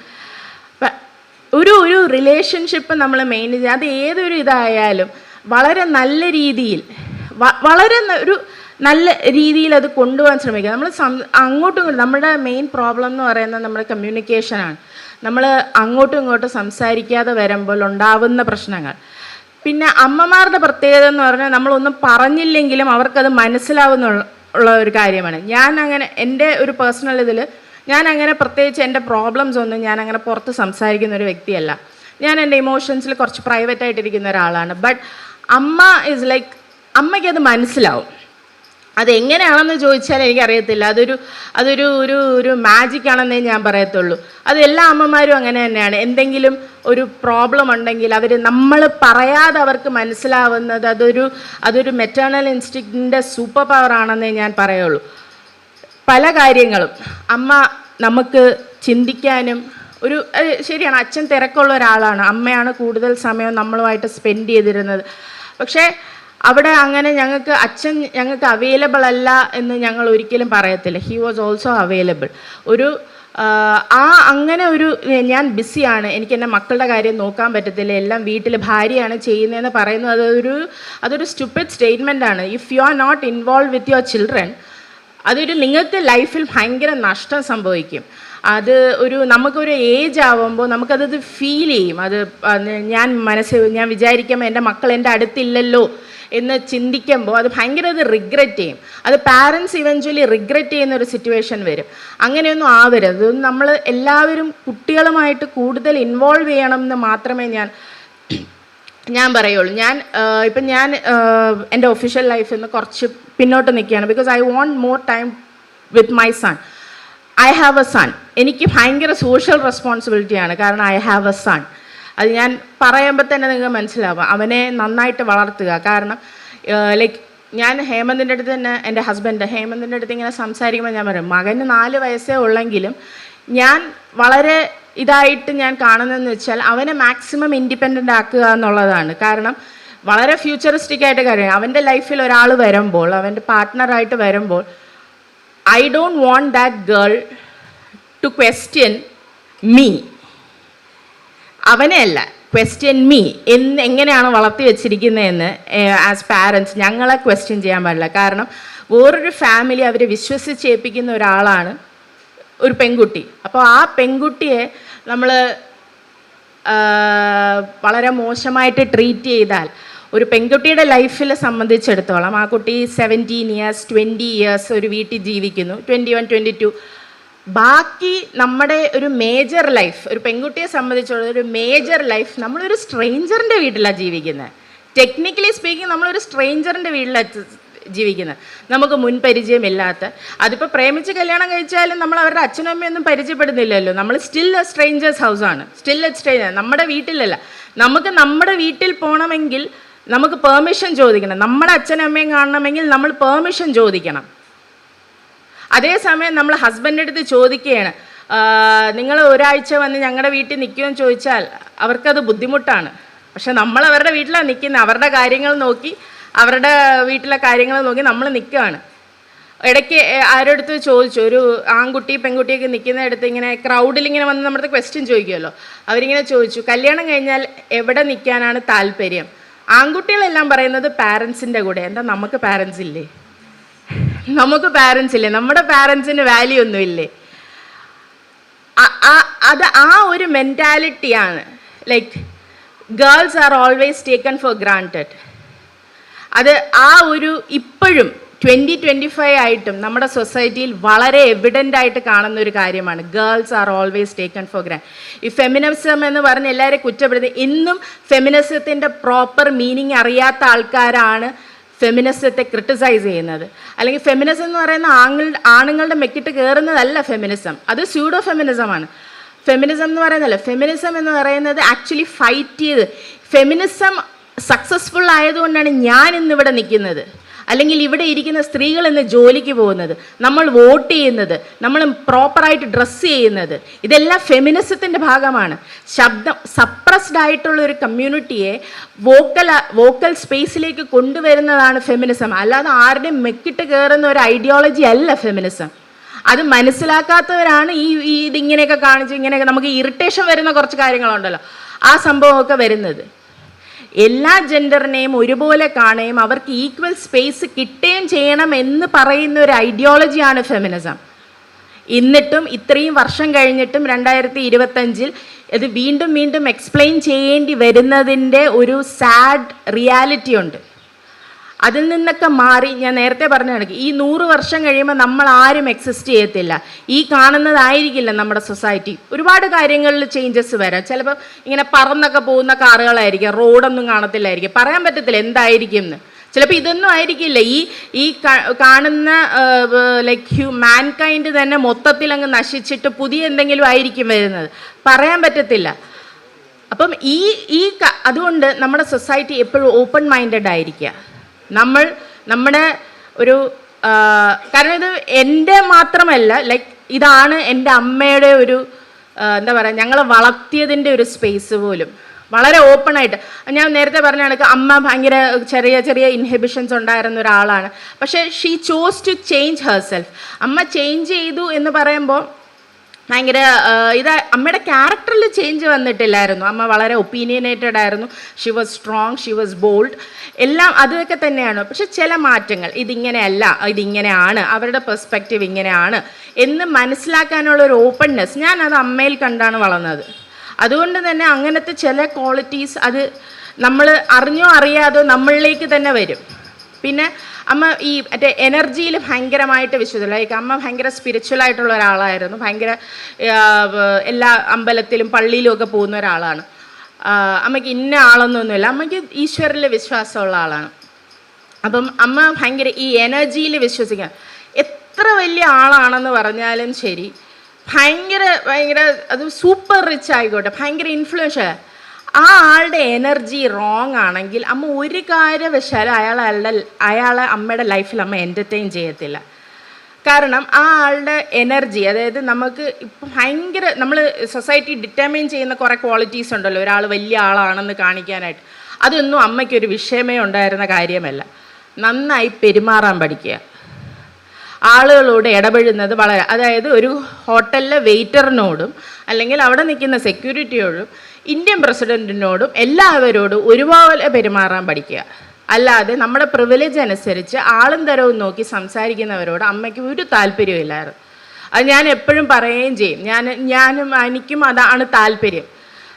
ഒരു റിലേഷൻഷിപ്പ് നമ്മൾ മെയിൻ ചെയ്യുക, അത് ഏതൊരു ഇതായാലും വളരെ നല്ല രീതിയിൽ നല്ല രീതിയിൽ അത് കൊണ്ടുപോകാൻ ശ്രമിക്കുക. നമ്മൾ അങ്ങോട്ടും ഇങ്ങോട്ടും, നമ്മുടെ മെയിൻ പ്രോബ്ലം എന്ന് പറയുന്നത് നമ്മുടെ കമ്മ്യൂണിക്കേഷനാണ്. നമ്മൾ അങ്ങോട്ടും ഇങ്ങോട്ടും സംസാരിക്കാതെ വരുമ്പോൾ ഉണ്ടാവുന്ന പ്രശ്നങ്ങൾ. പിന്നെ അമ്മമാരുടെ പ്രത്യേകത എന്ന് പറഞ്ഞാൽ നമ്മളൊന്നും പറഞ്ഞില്ലെങ്കിലും അവർക്കത് മനസ്സിലാവുന്നുള്ള ഒരു കാര്യമാണ്. ഞാനങ്ങനെ എൻ്റെ ഒരു പേഴ്സണൽ ഞാനങ്ങനെ പ്രത്യേകിച്ച് എൻ്റെ പ്രോബ്ലംസ് ഒന്നും ഞാനങ്ങനെ പുറത്ത് സംസാരിക്കുന്ന ഒരു വ്യക്തിയല്ല. ഞാൻ എൻ്റെ ഇമോഷൻസിൽ കുറച്ച് പ്രൈവറ്റായിട്ടിരിക്കുന്ന ഒരാളാണ്. ബട്ട് അമ്മ ഈസ് ലൈക്ക്, അമ്മയ്ക്കത് മനസ്സിലാവും. അതെങ്ങനെയാണെന്ന് ചോദിച്ചാൽ എനിക്കറിയത്തില്ല. അതൊരു ഒരു ഒരു മാജിക് ആണെന്നേ ഞാൻ പറയത്തുള്ളൂ. അത് എല്ലാ അമ്മമാരും അങ്ങനെ തന്നെയാണ്. എന്തെങ്കിലും ഒരു പ്രോബ്ലം ഉണ്ടെങ്കിൽ നമ്മൾ പറയാതെ അവർക്ക് മനസ്സിലാവുന്നത് അതൊരു മെറ്റേണൽ ഇൻസ്റ്റിങ്ക്റ്റിൻ്റെ സൂപ്പർ പവർ ആണെന്നേ ഞാൻ പറയുള്ളൂ. പല കാര്യങ്ങളും അമ്മ നമുക്ക് ചിന്തിക്കാനും ശരിയാണ്, അച്ഛൻ തിരക്കുള്ള ഒരാളാണ്, അമ്മയാണ് കൂടുതൽ സമയം നമ്മളുമായിട്ട് സ്പെൻഡ് ചെയ്തിരുന്നത്. പക്ഷേ അവിടെ അങ്ങനെ അച്ഛൻ ഞങ്ങൾക്ക് അവൈലബിൾ അല്ല എന്ന് ഞങ്ങൾ ഒരിക്കലും പറയത്തില്ല. He was also available. അങ്ങനെ ഞാൻ ബിസിയാണ്, എനിക്ക് എൻ്റെ മക്കളുടെ കാര്യം നോക്കാൻ പറ്റത്തില്ല, എല്ലാം വീട്ടിൽ ഭാര്യയാണ് ചെയ്യുന്നതെന്ന് പറയുന്നത് അതൊരു സ്റ്റുപ്പിഡ് സ്റ്റേറ്റ്മെൻ്റ് ആണ്. If you are not involve with your children, നിങ്ങൾക്ക് ലൈഫിൽ ഭയങ്കര നഷ്ടം സംഭവിക്കും. നമുക്കൊരു ഏജ് ആവുമ്പോൾ നമുക്കത് ഫീൽ ചെയ്യും. ഞാൻ വിചാരിക്കുമ്പോൾ എൻ്റെ മക്കൾ എൻ്റെ അടുത്തില്ലല്ലോ എന്ന് ചിന്തിക്കുമ്പോൾ അത് ഭയങ്കര റിഗ്രറ്റ് ചെയ്യും. അത് പാരൻസ് ഇവഞ്ച്വലി റിഗ്രറ്റ് ചെയ്യുന്ന ഒരു സിറ്റുവേഷൻ വരും. അങ്ങനെയൊന്നും ആവരുത്. നമ്മൾ എല്ലാവരും കുട്ടികളുമായിട്ട് കൂടുതൽ ഇൻവോൾവ് ചെയ്യണം എന്ന് മാത്രമേ ഞാൻ പറയുള്ളൂ. ഇപ്പം ഞാൻ എൻ്റെ ഒഫീഷ്യൽ ലൈഫിൽ നിന്ന് കുറച്ച് പിന്നോട്ട് നിൽക്കുകയാണ്. Because I want more time with my son. I have a son. എനിക്ക് ഭയങ്കര സോഷ്യൽ റെസ്പോൺസിബിലിറ്റിയാണ്. കാരണം ഐ ഹാവ് എ സൺ. അത് ഞാൻ പറയുമ്പോൾ തന്നെ നിങ്ങൾക്ക് മനസ്സിലാവും. അവനെ നന്നായിട്ട് വളർത്തുക. കാരണം ഞാൻ ഹേമന്തിൻ്റെ അടുത്ത് തന്നെ, എൻ്റെ ഹസ്ബൻഡ് ഹേമന്തിൻ്റെ അടുത്ത് ഇങ്ങനെ സംസാരിക്കുമ്പോൾ ഞാൻ പറയും, മകന് 4 വയസ്സേ ഉള്ളെങ്കിലും ഞാൻ വളരെ ഇതായിട്ട് ഞാൻ കാണുന്നതെന്ന് വെച്ചാൽ അവനെ മാക്സിമം ഇൻഡിപെൻഡൻ്റ് ആക്കുക എന്നുള്ളതാണ്. കാരണം വളരെ ഫ്യൂച്ചറിസ്റ്റിക് ആയിട്ട് കാര്യം, അവൻ്റെ ലൈഫിൽ ഒരാൾ വരുമ്പോൾ, അവൻ്റെ പാർട്ട്ണറായിട്ട് വരുമ്പോൾ, I don't want that girl to question me. അവനെ അല്ല, ക്വസ്റ്റ്യൻ മീ. എങ്ങനെയാണ് വളർത്തി വെച്ചിരിക്കുന്നതെന്ന് ആസ് പാരൻസ് ഞങ്ങളെ ക്വസ്റ്റ്യൻ ചെയ്യാൻ പാടില്ല. കാരണം വേറൊരു ഫാമിലി അവരെ വിശ്വസിച്ചേൽപ്പിക്കുന്ന ഒരാളാണ് ഒരു പെൺകുട്ടി. അപ്പോൾ ആ പെൺകുട്ടിയെ നമ്മൾ വളരെ മോശമായിട്ട് ട്രീറ്റ് ചെയ്താൽ, ഒരു പെൺകുട്ടിയുടെ ലൈഫിൽ സംബന്ധിച്ചിടത്തോളം, ആ കുട്ടി 17 ഇയേഴ്സ് 20 ഇയേഴ്സ് ഒരു വീട്ടിൽ ജീവിക്കുന്നു, 21 22. ബാക്കി നമ്മുടെ ഒരു മേജർ ലൈഫ്, ഒരു പെൺകുട്ടിയെ സംബന്ധിച്ചുള്ള ഒരു മേജർ ലൈഫ് നമ്മളൊരു സ്ട്രേഞ്ചറിൻ്റെ വീട്ടിലാണ് ജീവിക്കുന്നത്. ടെക്നിക്കലി സ്പീക്കിംഗ് നമ്മളൊരു സ്ട്രേഞ്ചറിൻ്റെ വീട്ടിലാണ് ജീവിക്കുന്നത്, നമുക്ക് മുൻപരിചയമില്ലാത്ത. അതിപ്പോൾ പ്രേമിച്ച് കല്യാണം കഴിച്ചാലും നമ്മൾ അവരുടെ അച്ഛനും അമ്മയൊന്നും പരിചയപ്പെടുന്നില്ലല്ലോ. നമ്മൾ സ്റ്റിൽ എ സ്ട്രേഞ്ചേഴ്സ് ഹൗസാണ്, സ്റ്റിൽ എ സ്ട്രേഞ്ചർ. നമ്മുടെ വീട്ടിലല്ല. നമുക്ക് നമ്മുടെ വീട്ടിൽ പോകണമെങ്കിൽ നമുക്ക് പെർമിഷൻ ചോദിക്കണം. നമ്മുടെ അച്ഛനും അമ്മയും കാണണമെങ്കിൽ നമ്മൾ പെർമിഷൻ ചോദിക്കണം. അതേസമയം നമ്മൾ ഹസ്ബൻഡിൻ്റെ അടുത്ത് ചോദിക്കുകയാണ്, നിങ്ങൾ ഒരാഴ്ച വന്ന് ഞങ്ങളുടെ വീട്ടിൽ നിൽക്കുമെന്ന് ചോദിച്ചാൽ അവർക്കത് ബുദ്ധിമുട്ടാണ്. പക്ഷെ നമ്മൾ അവരുടെ വീട്ടിലാണ് നിൽക്കുന്നത്, അവരുടെ കാര്യങ്ങൾ നോക്കി, അവരുടെ വീട്ടിലെ കാര്യങ്ങൾ നോക്കി നമ്മൾ നിൽക്കുകയാണ്. ഇടയ്ക്ക് ആരോടത്ത് ചോദിച്ചു, ഒരു ആൺകുട്ടി പെൺകുട്ടിയൊക്കെ നിൽക്കുന്നിടത്ത് ഇങ്ങനെ ക്രൗഡിൽ ഇങ്ങനെ വന്ന് നമ്മുടെ ക്വസ്റ്റ്യൻ ചോദിക്കുമല്ലോ, അവരിങ്ങനെ ചോദിച്ചു, കല്യാണം കഴിഞ്ഞാൽ എവിടെ നിൽക്കാനാണ് താല്പര്യം? ആൺകുട്ടികളെല്ലാം പറയുന്നത് പാരൻസിൻ്റെ കൂടെ. എന്താ നമുക്ക് പാരൻസ് ഇല്ലേ? നമുക്ക് പാരൻസ് ഇല്ലേ? നമ്മുടെ പാരൻസിന് വാല്യൂ ഒന്നുമില്ലേ? അത് ഒരു മെൻറ്റാലിറ്റിയാണ്. Like girls are always taken for granted. അത് ഇപ്പോഴും 2025 ആയിട്ടും നമ്മുടെ സൊസൈറ്റിയിൽ വളരെ എവിഡൻ്റ് ആയിട്ട് കാണുന്ന ഒരു കാര്യമാണ്. Girls are always taken four grand. ഈ ഫെമിനിസം എന്ന് പറഞ്ഞ് എല്ലാവരെയും കുറ്റപ്പെടുത്തി, ഇന്നും ഫെമിനിസത്തിൻ്റെ പ്രോപ്പർ മീനിങ് അറിയാത്ത ആൾക്കാരാണ് ഫെമിനിസത്തെ ക്രിട്ടിസൈസ് ചെയ്യുന്നത്. അല്ലെങ്കിൽ ഫെമിനിസം എന്ന് പറയുന്ന ആണുങ്ങളുടെ മെക്കിട്ട് കയറുന്നതല്ല ഫെമിനിസം, അത് സ്യൂഡോ ഫെമിനിസമാണ്. ഫെമിനിസം എന്ന് പറയുന്നതല്ല, ഫെമിനിസം എന്ന് പറയുന്നത് ആക്ച്വലി ഫൈറ്റ് ചെയ്ത്, ഫെമിനിസം സക്സസ്ഫുൾ ആയതുകൊണ്ടാണ് ഞാൻ ഇന്നിവിടെ നിൽക്കുന്നത്, അല്ലെങ്കിൽ ഇവിടെ ഇരിക്കുന്ന സ്ത്രീകൾ ഇന്ന് ജോലിക്ക് പോകുന്നത്, നമ്മൾ വോട്ട് ചെയ്യുന്നത്, നമ്മൾ പ്രോപ്പറായിട്ട് ഡ്രസ്സ് ചെയ്യുന്നത്, ഇതെല്ലാം ഫെമിനിസത്തിൻ്റെ ഭാഗമാണ്. സപ്രസ്ഡ് ആയിട്ടുള്ള ഒരു കമ്മ്യൂണിറ്റിയെ വോക്കൽ സ്പേസിലേക്ക് കൊണ്ടുവരുന്നതാണ് ഫെമിനിസം. അല്ലാതെ ആരുടെയും മെക്കിട്ട് കയറുന്ന ഒരു ഐഡിയോളജി അല്ല ഫെമിനിസം. അത് മനസ്സിലാക്കാത്തവരാണ് ഇതിങ്ങനെയൊക്കെ കാണിച്ച് ഇങ്ങനെയൊക്കെ നമുക്ക് ഇറിറ്റേഷൻ വരുന്ന കുറച്ച് കാര്യങ്ങളുണ്ടല്ലോ, ആ സംഭവമൊക്കെ വരുന്നത്. എല്ലാ ജെൻഡറിനെയും ഒരുപോലെ കാണുകയും അവർക്ക് ഈക്വൽ സ്പേസ് കിട്ടുകയും ചെയ്യണം എന്ന് പറയുന്ന ഒരു ഐഡിയോളജിയാണ് ഫെമിനിസം. എന്നിട്ടും ഇത്രയും വർഷം കഴിഞ്ഞിട്ടും 2025 ഇത് വീണ്ടും വീണ്ടും എക്സ്പ്ലെയിൻ ചെയ്യേണ്ടി വരുന്നതിൻ്റെ ഒരു സാഡ് റിയാലിറ്റി ഉണ്ട്. അതിൽ നിന്നൊക്കെ മാറി, ഞാൻ നേരത്തെ പറഞ്ഞ കണക്ക്, ഈ 100 വർഷം കഴിയുമ്പോൾ നമ്മൾ ആരും എക്സിസ്റ്റ് ചെയ്യത്തില്ല. ഈ കാണുന്നതായിരിക്കില്ല നമ്മുടെ സൊസൈറ്റി. ഒരുപാട് കാര്യങ്ങളിൽ ചേഞ്ചസ് വരാം. ചിലപ്പോൾ ഇങ്ങനെ പറന്നൊക്കെ പോകുന്ന കാറുകളായിരിക്കും, റോഡൊന്നും കാണത്തില്ലായിരിക്കും, പറയാൻ പറ്റത്തില്ല എന്തായിരിക്കും എന്ന്. ചിലപ്പോൾ ഇതൊന്നും ആയിരിക്കില്ല, ഈ കാണുന്ന ലൈക്ക് മാൻകൈൻഡ് തന്നെ മൊത്തത്തിൽ അങ്ങ് നശിച്ചിട്ട് പുതിയ എന്തെങ്കിലും ആയിരിക്കും വരുന്നത്, പറയാൻ പറ്റത്തില്ല. അപ്പം അതുകൊണ്ട് നമ്മുടെ സൊസൈറ്റി എപ്പോഴും ഓപ്പൺ മൈൻഡഡ് ആയിരിക്കുക. നമ്മുടെ ഒരു കാരണം ഇത് എൻ്റെ മാത്രമല്ല, ലൈക്ക് ഇതാണ് എൻ്റെ അമ്മയുടെ ഒരു എന്താ പറയുക, ഞങ്ങളെ വളർത്തിയതിൻ്റെ ഒരു സ്പേസ് പോലും വളരെ ഓപ്പണായിട്ട്. ഞാൻ നേരത്തെ പറഞ്ഞ കണക്ക് അമ്മ ഭയങ്കര ചെറിയ ചെറിയ ഇൻഹിബിഷൻസ് ഉണ്ടായിരുന്ന ഒരാളാണ്. പക്ഷേ she chose to change herself. അമ്മ ചേഞ്ച് ചെയ്തു എന്ന് പറയുമ്പോൾ ഭയങ്കര അമ്മയുടെ ക്യാരക്ടറിൽ ചേഞ്ച് വന്നിട്ടില്ലായിരുന്നു. അമ്മ വളരെ ഒപ്പീനിയനേറ്റഡ് ആയിരുന്നു. She was strong, she was bold, എല്ലാം അതൊക്കെ തന്നെയാണ്. പക്ഷെ ചില മാറ്റങ്ങൾ, ഇതിങ്ങനെയല്ല, ഇതിങ്ങനെയാണ്, അവരുടെ പെർസ്പെക്റ്റീവ് ഇങ്ങനെയാണ് എന്ന് മനസ്സിലാക്കാനുള്ള ഒരു ഓപ്പൺനെസ് ഞാനത് അമ്മയിൽ കണ്ടാണ് വളർന്നത്. അതുകൊണ്ട് തന്നെ അങ്ങനത്തെ ചില ക്വാളിറ്റീസ് അത് നമ്മൾ അറിഞ്ഞോ അറിയാതോ നമ്മളിലേക്ക് തന്നെ വരും. പിന്നെ അമ്മ ഈ മറ്റേ എനർജിയിൽ ഭയങ്കരമായിട്ട് വിശ്വസിച്ചു. ലൈക്ക് അമ്മ ഭയങ്കര സ്പിരിച്വലായിട്ടുള്ള ഒരാളായിരുന്നു. ഭയങ്കര എല്ലാ അമ്പലത്തിലും പള്ളിയിലും ഒക്കെ പോകുന്ന ഒരാളാണ്. അമ്മയ്ക്ക് ഇന്ന ആളൊന്നൊന്നുമില്ല, അമ്മയ്ക്ക് ഈശ്വരനിൽ വിശ്വാസമുള്ള ആളാണ്. അപ്പം അമ്മ ഭയങ്കര ഈ എനർജിയിൽ വിശ്വസിക്കാൻ, എത്ര വലിയ ആളാണെന്ന് പറഞ്ഞാലും ശരി, ഭയങ്കര അത് സൂപ്പർ റിച്ച് ആയിക്കോട്ടെ, ഭയങ്കര ഇൻഫ്ലുവൻഷ്യൽ, ആ ആളുടെ എനർജി റോങ് ആണെങ്കിൽ അമ്മ ഒരു കാര്യവശാലും അയാളെ അമ്മയുടെ ലൈഫിൽ അമ്മ എൻ്റർടൈൻ ചെയ്യത്തില്ല. കാരണം ആ ആളുടെ എനർജി, അതായത് നമുക്ക് ഇപ്പം ഭയങ്കര നമ്മൾ സൊസൈറ്റി ഡിറ്റർമൈൻ ചെയ്യുന്ന കുറേ ക്വാളിറ്റീസ് ഉണ്ടല്ലോ ഒരാൾ വലിയ ആളാണെന്ന് കാണിക്കാനായിട്ട്, അതൊന്നും അമ്മയ്ക്കൊരു വിഷയമേ ഉണ്ടായിരുന്ന കാര്യമല്ല. നന്നായി പെരുമാറാൻ പഠിക്കുക, ആളുകളോട് ഇടപെടുന്നത് വളരെ, അതായത് ഒരു ഹോട്ടലിലെ വെയിറ്ററിനോടും അല്ലെങ്കിൽ അവിടെ നിൽക്കുന്ന സെക്യൂരിറ്റിയോടും ഇന്ത്യൻ പ്രസിഡൻറ്റിനോടും എല്ലാവരോടും ഒരുപോലെ പെരുമാറാൻ പഠിക്കുക. അല്ലാതെ നമ്മുടെ പ്രിവിലേജ് അനുസരിച്ച് ആളും തരവും നോക്കി സംസാരിക്കുന്നവരോട് അമ്മയ്ക്ക് ഒരു താല്പര്യമില്ലായിരുന്നു. അത് ഞാൻ എപ്പോഴും പറയുകയും ചെയ്യും. എനിക്കും അതാണ് താല്പര്യം.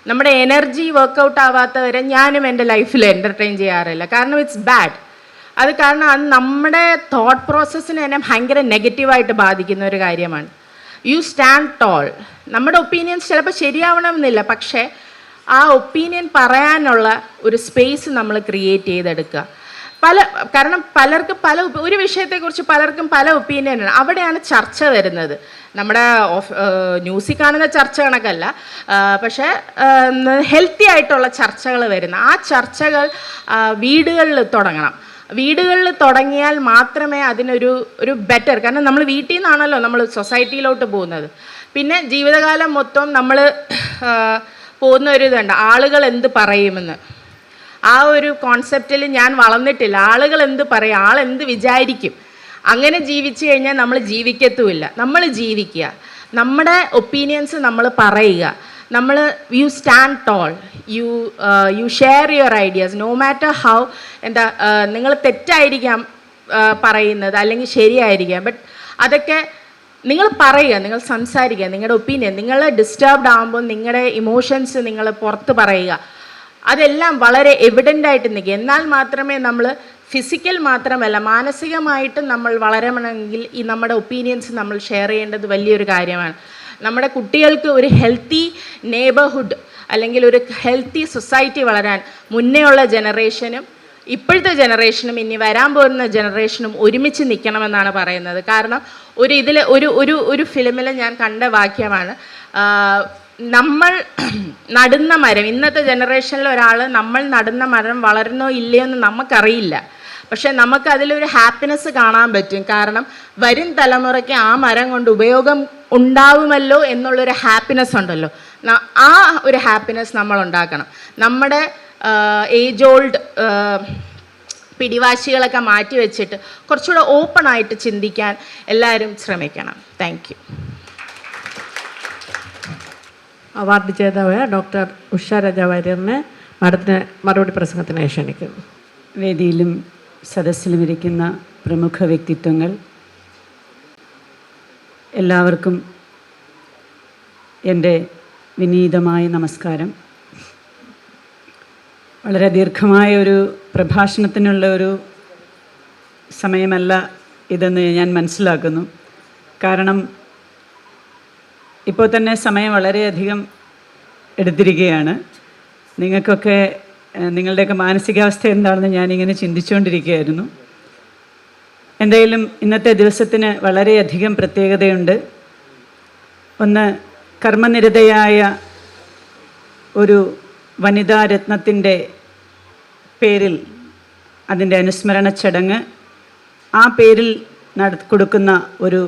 നമ്മുടെ എനർജി വർക്കൗട്ട് ആവാത്തവരെ ഞാനും എൻ്റെ ലൈഫിൽ എൻ്റർടൈൻ ചെയ്യാറില്ല. കാരണം ഇറ്റ്സ് ബാഡ്. അത് കാരണം അത് നമ്മുടെ തോട്ട് പ്രോസസ്സിനെ തന്നെ ഭയങ്കര നെഗറ്റീവായിട്ട് ബാധിക്കുന്ന ഒരു കാര്യമാണ്. You stand tall. നമ്മുടെ ഒപ്പീനിയൻസ് ചിലപ്പോൾ ശരിയാവണമെന്നില്ല, പക്ഷേ ആ ഒപ്പീനിയൻ പറയാനുള്ള ഒരു സ്പേസ് നമ്മൾ ക്രിയേറ്റ് ചെയ്തെടുക്കുക. കാരണം പലർക്ക് ഒരു വിഷയത്തെക്കുറിച്ച് പലർക്കും പല ഒപ്പീനിയനാണ്. അവിടെയാണ് ചർച്ച വരുന്നത്. നമ്മുടെ ന്യൂസിൽ കാണുന്ന ചർച്ച കണക്കല്ല, പക്ഷേ ഹെൽത്തി ആയിട്ടുള്ള ചർച്ചകൾ വരുന്ന ആ ചർച്ചകൾ വീടുകളിൽ തുടങ്ങണം. വീടുകളിൽ തുടങ്ങിയാൽ മാത്രമേ അതിനൊരു ബെറ്റർ, കാരണം നമ്മൾ വീട്ടിൽ നിന്നാണല്ലോ നമ്മൾ സൊസൈറ്റിയിലോട്ട് പോകുന്നത്. പിന്നെ ജീവിതകാലം മൊത്തം നമ്മൾ പോകുന്ന ഒരു ഇതുണ്ട്, ആളുകൾ എന്ത് പറയുമെന്ന്. ആ ഒരു കോൺസെപ്റ്റിൽ ഞാൻ വളർന്നിട്ടില്ല. ആളുകൾ എന്ത് പറയും, ആളെന്ത് വിചാരിക്കും, അങ്ങനെ ജീവിച്ചു കഴിഞ്ഞാൽ നമ്മൾ ജീവിക്കത്തുമില്ല. നമ്മൾ ജീവിക്കുക, നമ്മുടെ ഒപ്പീനിയൻസ് നമ്മൾ പറയുക, you stand tall, you share your ideas, no matter how. നിങ്ങൾ തെറ്റായിരിക്കാം പറയുന്നത് അല്ലെങ്കിൽ ശരിയായിരിക്കാം, ബട്ട് അതൊക്കെ നിങ്ങൾ പറയുക, നിങ്ങൾ സംസാരിക്കുക, നിങ്ങളുടെ ഒപ്പീനിയൻ. നിങ്ങൾ ഡിസ്റ്റർബ്ഡ് ആകുമ്പോൾ നിങ്ങളുടെ ഇമോഷൻസ് നിങ്ങൾ പുറത്ത് പറയുക. അതെല്ലാം വളരെ എവിഡൻ്റ് ആയിട്ട് നിൽക്കുക. എന്നാൽ മാത്രമേ നമ്മൾ ഫിസിക്കൽ മാത്രമല്ല മാനസികമായിട്ടും നമ്മൾ വളരണമെങ്കിൽ ഈ നമ്മുടെ ഒപ്പീനിയൻസ് നമ്മൾ ഷെയർ ചെയ്യേണ്ടത് വലിയൊരു കാര്യമാണ്. നമ്മുടെ കുട്ടികൾക്ക് ഒരു ഹെൽത്തി നെയ്ബർഹുഡ് അല്ലെങ്കിൽ ഒരു ഹെൽത്തി സൊസൈറ്റി വളരാൻ മുന്നേ ഉള്ള ജനറേഷനും ഇപ്പോഴത്തെ ജനറേഷനും ഇനി വരാൻ പോകുന്ന ജനറേഷനും ഒരുമിച്ച് നിൽക്കണമെന്നാണ് പറയുന്നത്. കാരണം ഒരു ഫിലിമിൽ ഞാൻ കണ്ട വാക്യമാണ്, നമ്മൾ നടുന്ന മരം, ഇന്നത്തെ ജനറേഷനിൽ ഒരാൾ നമ്മൾ നടുന്ന മരം വളരുന്നോ ഇല്ലയോ എന്ന് നമുക്കറിയില്ല, പക്ഷെ നമുക്കതിലൊരു ഹാപ്പിനെസ് കാണാൻ പറ്റും. കാരണം വരും തലമുറയ്ക്ക് ആ മരം കൊണ്ട് ഉപയോഗം ഉണ്ടാവുമല്ലോ എന്നുള്ളൊരു ഹാപ്പിനെസ് ഉണ്ടല്ലോ, ആ ഒരു ഹാപ്പിനെസ് നമ്മൾ ഉണ്ടാക്കണം. നമ്മുടെ ഏജ് ഓൾഡ് പിടിവാശികളൊക്കെ മാറ്റി വെച്ചിട്ട് കുറച്ചുകൂടെ ഓപ്പണായിട്ട് ചിന്തിക്കാൻ എല്ലാവരും ശ്രമിക്കണം. Thank you. അവാർഡ് ജേതാവായ ഡോക്ടർ ഉഷ രാജ വാര്യറിനെ മാഡത്തിന് മറുപടി പ്രസംഗത്തിനായി ക്ഷണിക്കുന്നു. വേദിയിലും സദസ്സിലും ഇരിക്കുന്ന പ്രമുഖ വ്യക്തിത്വങ്ങൾ, എല്ലാവർക്കും എൻ്റെ വിനീതമായ നമസ്കാരം. വളരെ ദീർഘമായ ഒരു പ്രഭാഷണത്തിനുള്ള ഒരു സമയമല്ല ഇതെന്ന് ഞാൻ മനസ്സിലാക്കുന്നു. കാരണം ഇപ്പോൾ തന്നെ സമയം വളരെയധികം എടുത്തിരിക്കുകയാണ്. നിങ്ങൾക്കൊക്കെ നിങ്ങളുടെയൊക്കെ മാനസികാവസ്ഥ എന്താണെന്ന് ഞാനിങ്ങനെ ചിന്തിച്ചുകൊണ്ടിരിക്കുകയായിരുന്നു. എന്തായാലും ഇന്നത്തെ ദിവസത്തിന് വളരെയധികം പ്രത്യേകതയുണ്ട്. ഒന്ന്, കർമ്മനിരതയായ ഒരു വനിതാ രത്നത്തിൻ്റെ പേരിൽ അതിൻ്റെ അനുസ്മരണ ചടങ്ങ്, ആ പേരിൽ കൊടുക്കുന്ന ഒരു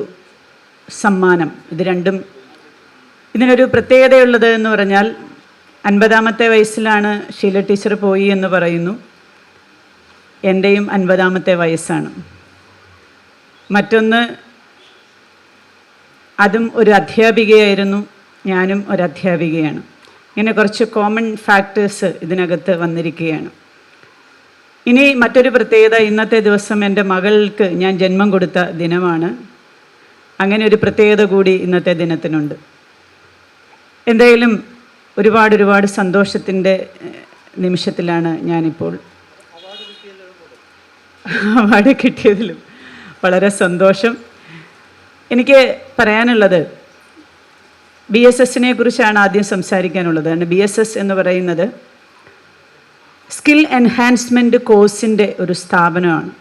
സമ്മാനം, ഇത് രണ്ടും. ഇതിനൊരു പ്രത്യേകതയുള്ളത് എന്ന് പറഞ്ഞാൽ 50-ാമത്തെ വയസ്സിലാണ് ഷീല ടീച്ചർ പോയി എന്ന് പറയുന്നു. എൻ്റെയും 50-ാമത്തെ വയസ്സാണ്. മറ്റൊന്ന്, അതും ഒരു അധ്യാപികയായിരുന്നു, ഞാനും ഒരു അധ്യാപികയാണ്. ഇങ്ങനെ കുറച്ച് കോമൺ ഫാക്ടേഴ്സ് ഇതിനകത്ത് വന്നിരിക്കുകയാണ്. ഇനി മറ്റൊരു പ്രത്യേകത, ഇന്നത്തെ ദിവസം എൻ്റെ മകൾക്ക് ഞാൻ ജന്മം കൊടുത്ത ദിനമാണ്. അങ്ങനെ ഒരു പ്രത്യേകത കൂടി ഇന്നത്തെ ദിനത്തിനുണ്ട്. എന്തായാലും ഒരുപാട് സന്തോഷത്തിൻ്റെ നിമിഷത്തിലാണ് ഞാനിപ്പോൾ. അവാർഡ് കിട്ടിയതിലും വളരെ സന്തോഷം. എനിക്ക് പറയാനുള്ളത് BSSനെ കുറിച്ചാണ് ആദ്യം സംസാരിക്കാനുള്ളത്. BSS എന്ന് പറയുന്നത് സ്കിൽ എൻഹാൻസ്മെൻറ്റ് കോഴ്സിൻ്റെ ഒരു സ്ഥാപനമാണ്.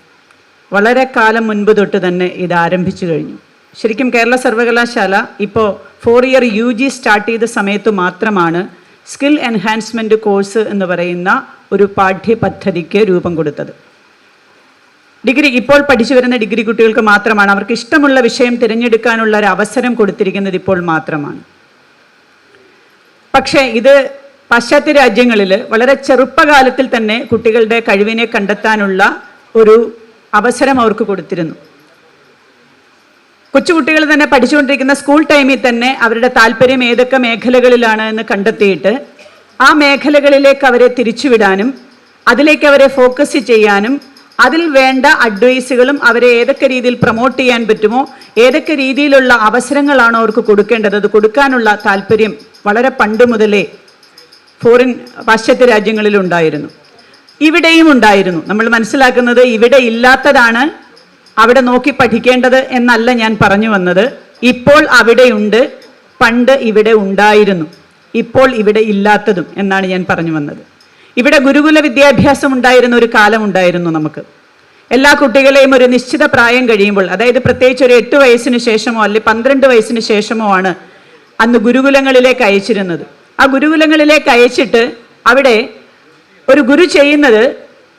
വളരെ കാലം മുൻപ് തൊട്ട് തന്നെ ഇത് ആരംഭിച്ചു കഴിഞ്ഞു. ശരിക്കും കേരള സർവകലാശാല ഇപ്പോൾ 4 ഇയർ UG സ്റ്റാർട്ട് ചെയ്ത സമയത്ത് മാത്രമാണ് സ്കിൽ എൻഹാൻസ്മെൻറ്റ് കോഴ്സ് എന്ന് പറയുന്ന ഒരു പാഠ്യപദ്ധതിക്ക് രൂപം കൊടുത്തത്. ഡിഗ്രി ഇപ്പോൾ പഠിച്ചു വരുന്ന ഡിഗ്രി കുട്ടികൾക്ക് മാത്രമാണ്, അവർക്ക് ഇഷ്ടമുള്ള വിഷയം തിരഞ്ഞെടുക്കാനുള്ള ഒരു അവസരം കൊടുത്തിരിക്കുന്നത് ഇപ്പോൾ മാത്രമാണ്. പക്ഷേ ഇത് പാശ്ചാത്യ രാജ്യങ്ങളിൽ വളരെ ചെറുപ്പകാലത്തിൽ തന്നെ കുട്ടികളുടെ കഴിവിനെ കണ്ടെത്താനുള്ള ഒരു അവസരം അവർക്ക് കൊടുത്തിരുന്നു. കൊച്ചുകുട്ടികൾ തന്നെ പഠിച്ചുകൊണ്ടിരിക്കുന്ന സ്കൂൾ ടൈമിൽ തന്നെ അവരുടെ താല്പര്യം ഏതൊക്കെ മേഖലകളിലാണ് എന്ന് കണ്ടെത്തിയിട്ട് ആ മേഖലകളിലേക്ക് അവരെ തിരിച്ചുവിടാനും അതിലേക്ക് അവരെ ഫോക്കസ് ചെയ്യാനും അതിൽ വേണ്ട അഡ്വൈസുകളും അവരെ ഏതൊക്കെ രീതിയിൽ പ്രൊമോട്ട് ചെയ്യാൻ പറ്റുമോ, ഏതൊക്കെ രീതിയിലുള്ള അവസരങ്ങളാണോ അവർക്ക് കൊടുക്കേണ്ടത്, അത് കൊടുക്കാനുള്ള താല്പര്യം വളരെ പണ്ട് മുതലേ പാശ്ചാത്യ രാജ്യങ്ങളിലുണ്ടായിരുന്നു. ഇവിടെയും ഉണ്ടായിരുന്നു. നമ്മൾ മനസ്സിലാക്കുന്നത് ഇവിടെ ഇല്ലാത്തതാണ് അവിടെ നോക്കി പഠിക്കേണ്ടത് എന്നല്ല ഞാൻ പറഞ്ഞു വന്നത്. ഇപ്പോൾ അവിടെയുണ്ട്, പണ്ട് ഇവിടെ ഉണ്ടായിരുന്നു, ഇപ്പോൾ ഇവിടെ ഇല്ലാത്തതും എന്നാണ് ഞാൻ പറഞ്ഞു വന്നത്. ഇവിടെ ഗുരുകുല വിദ്യാഭ്യാസം ഉണ്ടായിരുന്ന ഒരു കാലം ഉണ്ടായിരുന്നു നമുക്ക്. എല്ലാ കുട്ടികളെയും ഒരു നിശ്ചിത പ്രായം കഴിയുമ്പോൾ, അതായത് പ്രത്യേകിച്ച് ഒരു 8 വയസ്സിന് ശേഷമോ അല്ലെങ്കിൽ 12 വയസ്സിന് ശേഷമോ ആണ് അന്ന് ഗുരുകുലങ്ങളിലേക്ക് അയച്ചിരുന്നത്. ആ ഗുരുകുലങ്ങളിലേക്ക് അയച്ചിട്ട് അവിടെ ഒരു ഗുരു ചെയ്യുന്നത്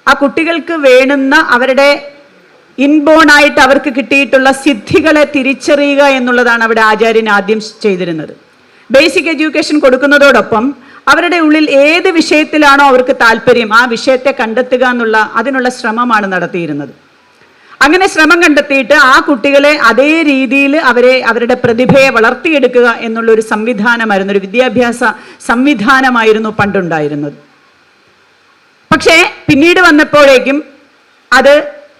ആ കുട്ടികൾക്ക് വേണ്ടുന്ന അവരുടെ ഇൻബോണായിട്ട് അവർക്ക് കിട്ടിയിട്ടുള്ള സിദ്ധികളെ തിരിച്ചറിയുക എന്നുള്ളതാണ് അവിടെ ആചാര്യൻ ആദ്യം ചെയ്തിരുന്നത്. ബേസിക് എഡ്യൂക്കേഷൻ കൊടുക്കുന്നതോടൊപ്പം അവരുടെ ഉള്ളിൽ ഏത് വിഷയത്തിലാണോ അവർക്ക് താല്പര്യം ആ വിഷയത്തെ കണ്ടെത്തുക അതിനുള്ള ശ്രമമാണ് നടത്തിയിരുന്നത്. അങ്ങനെ ശ്രമം കണ്ടെത്തിയിട്ട് ആ കുട്ടികളെ അതേ രീതിയിൽ അവരുടെ പ്രതിഭയെ വളർത്തിയെടുക്കുക എന്നുള്ളൊരു സംവിധാനമായിരുന്നു, ഒരു വിദ്യാഭ്യാസ സംവിധാനമായിരുന്നു പണ്ടുണ്ടായിരുന്നത്. പക്ഷേ പിന്നീട് വന്നപ്പോഴേക്കും അത്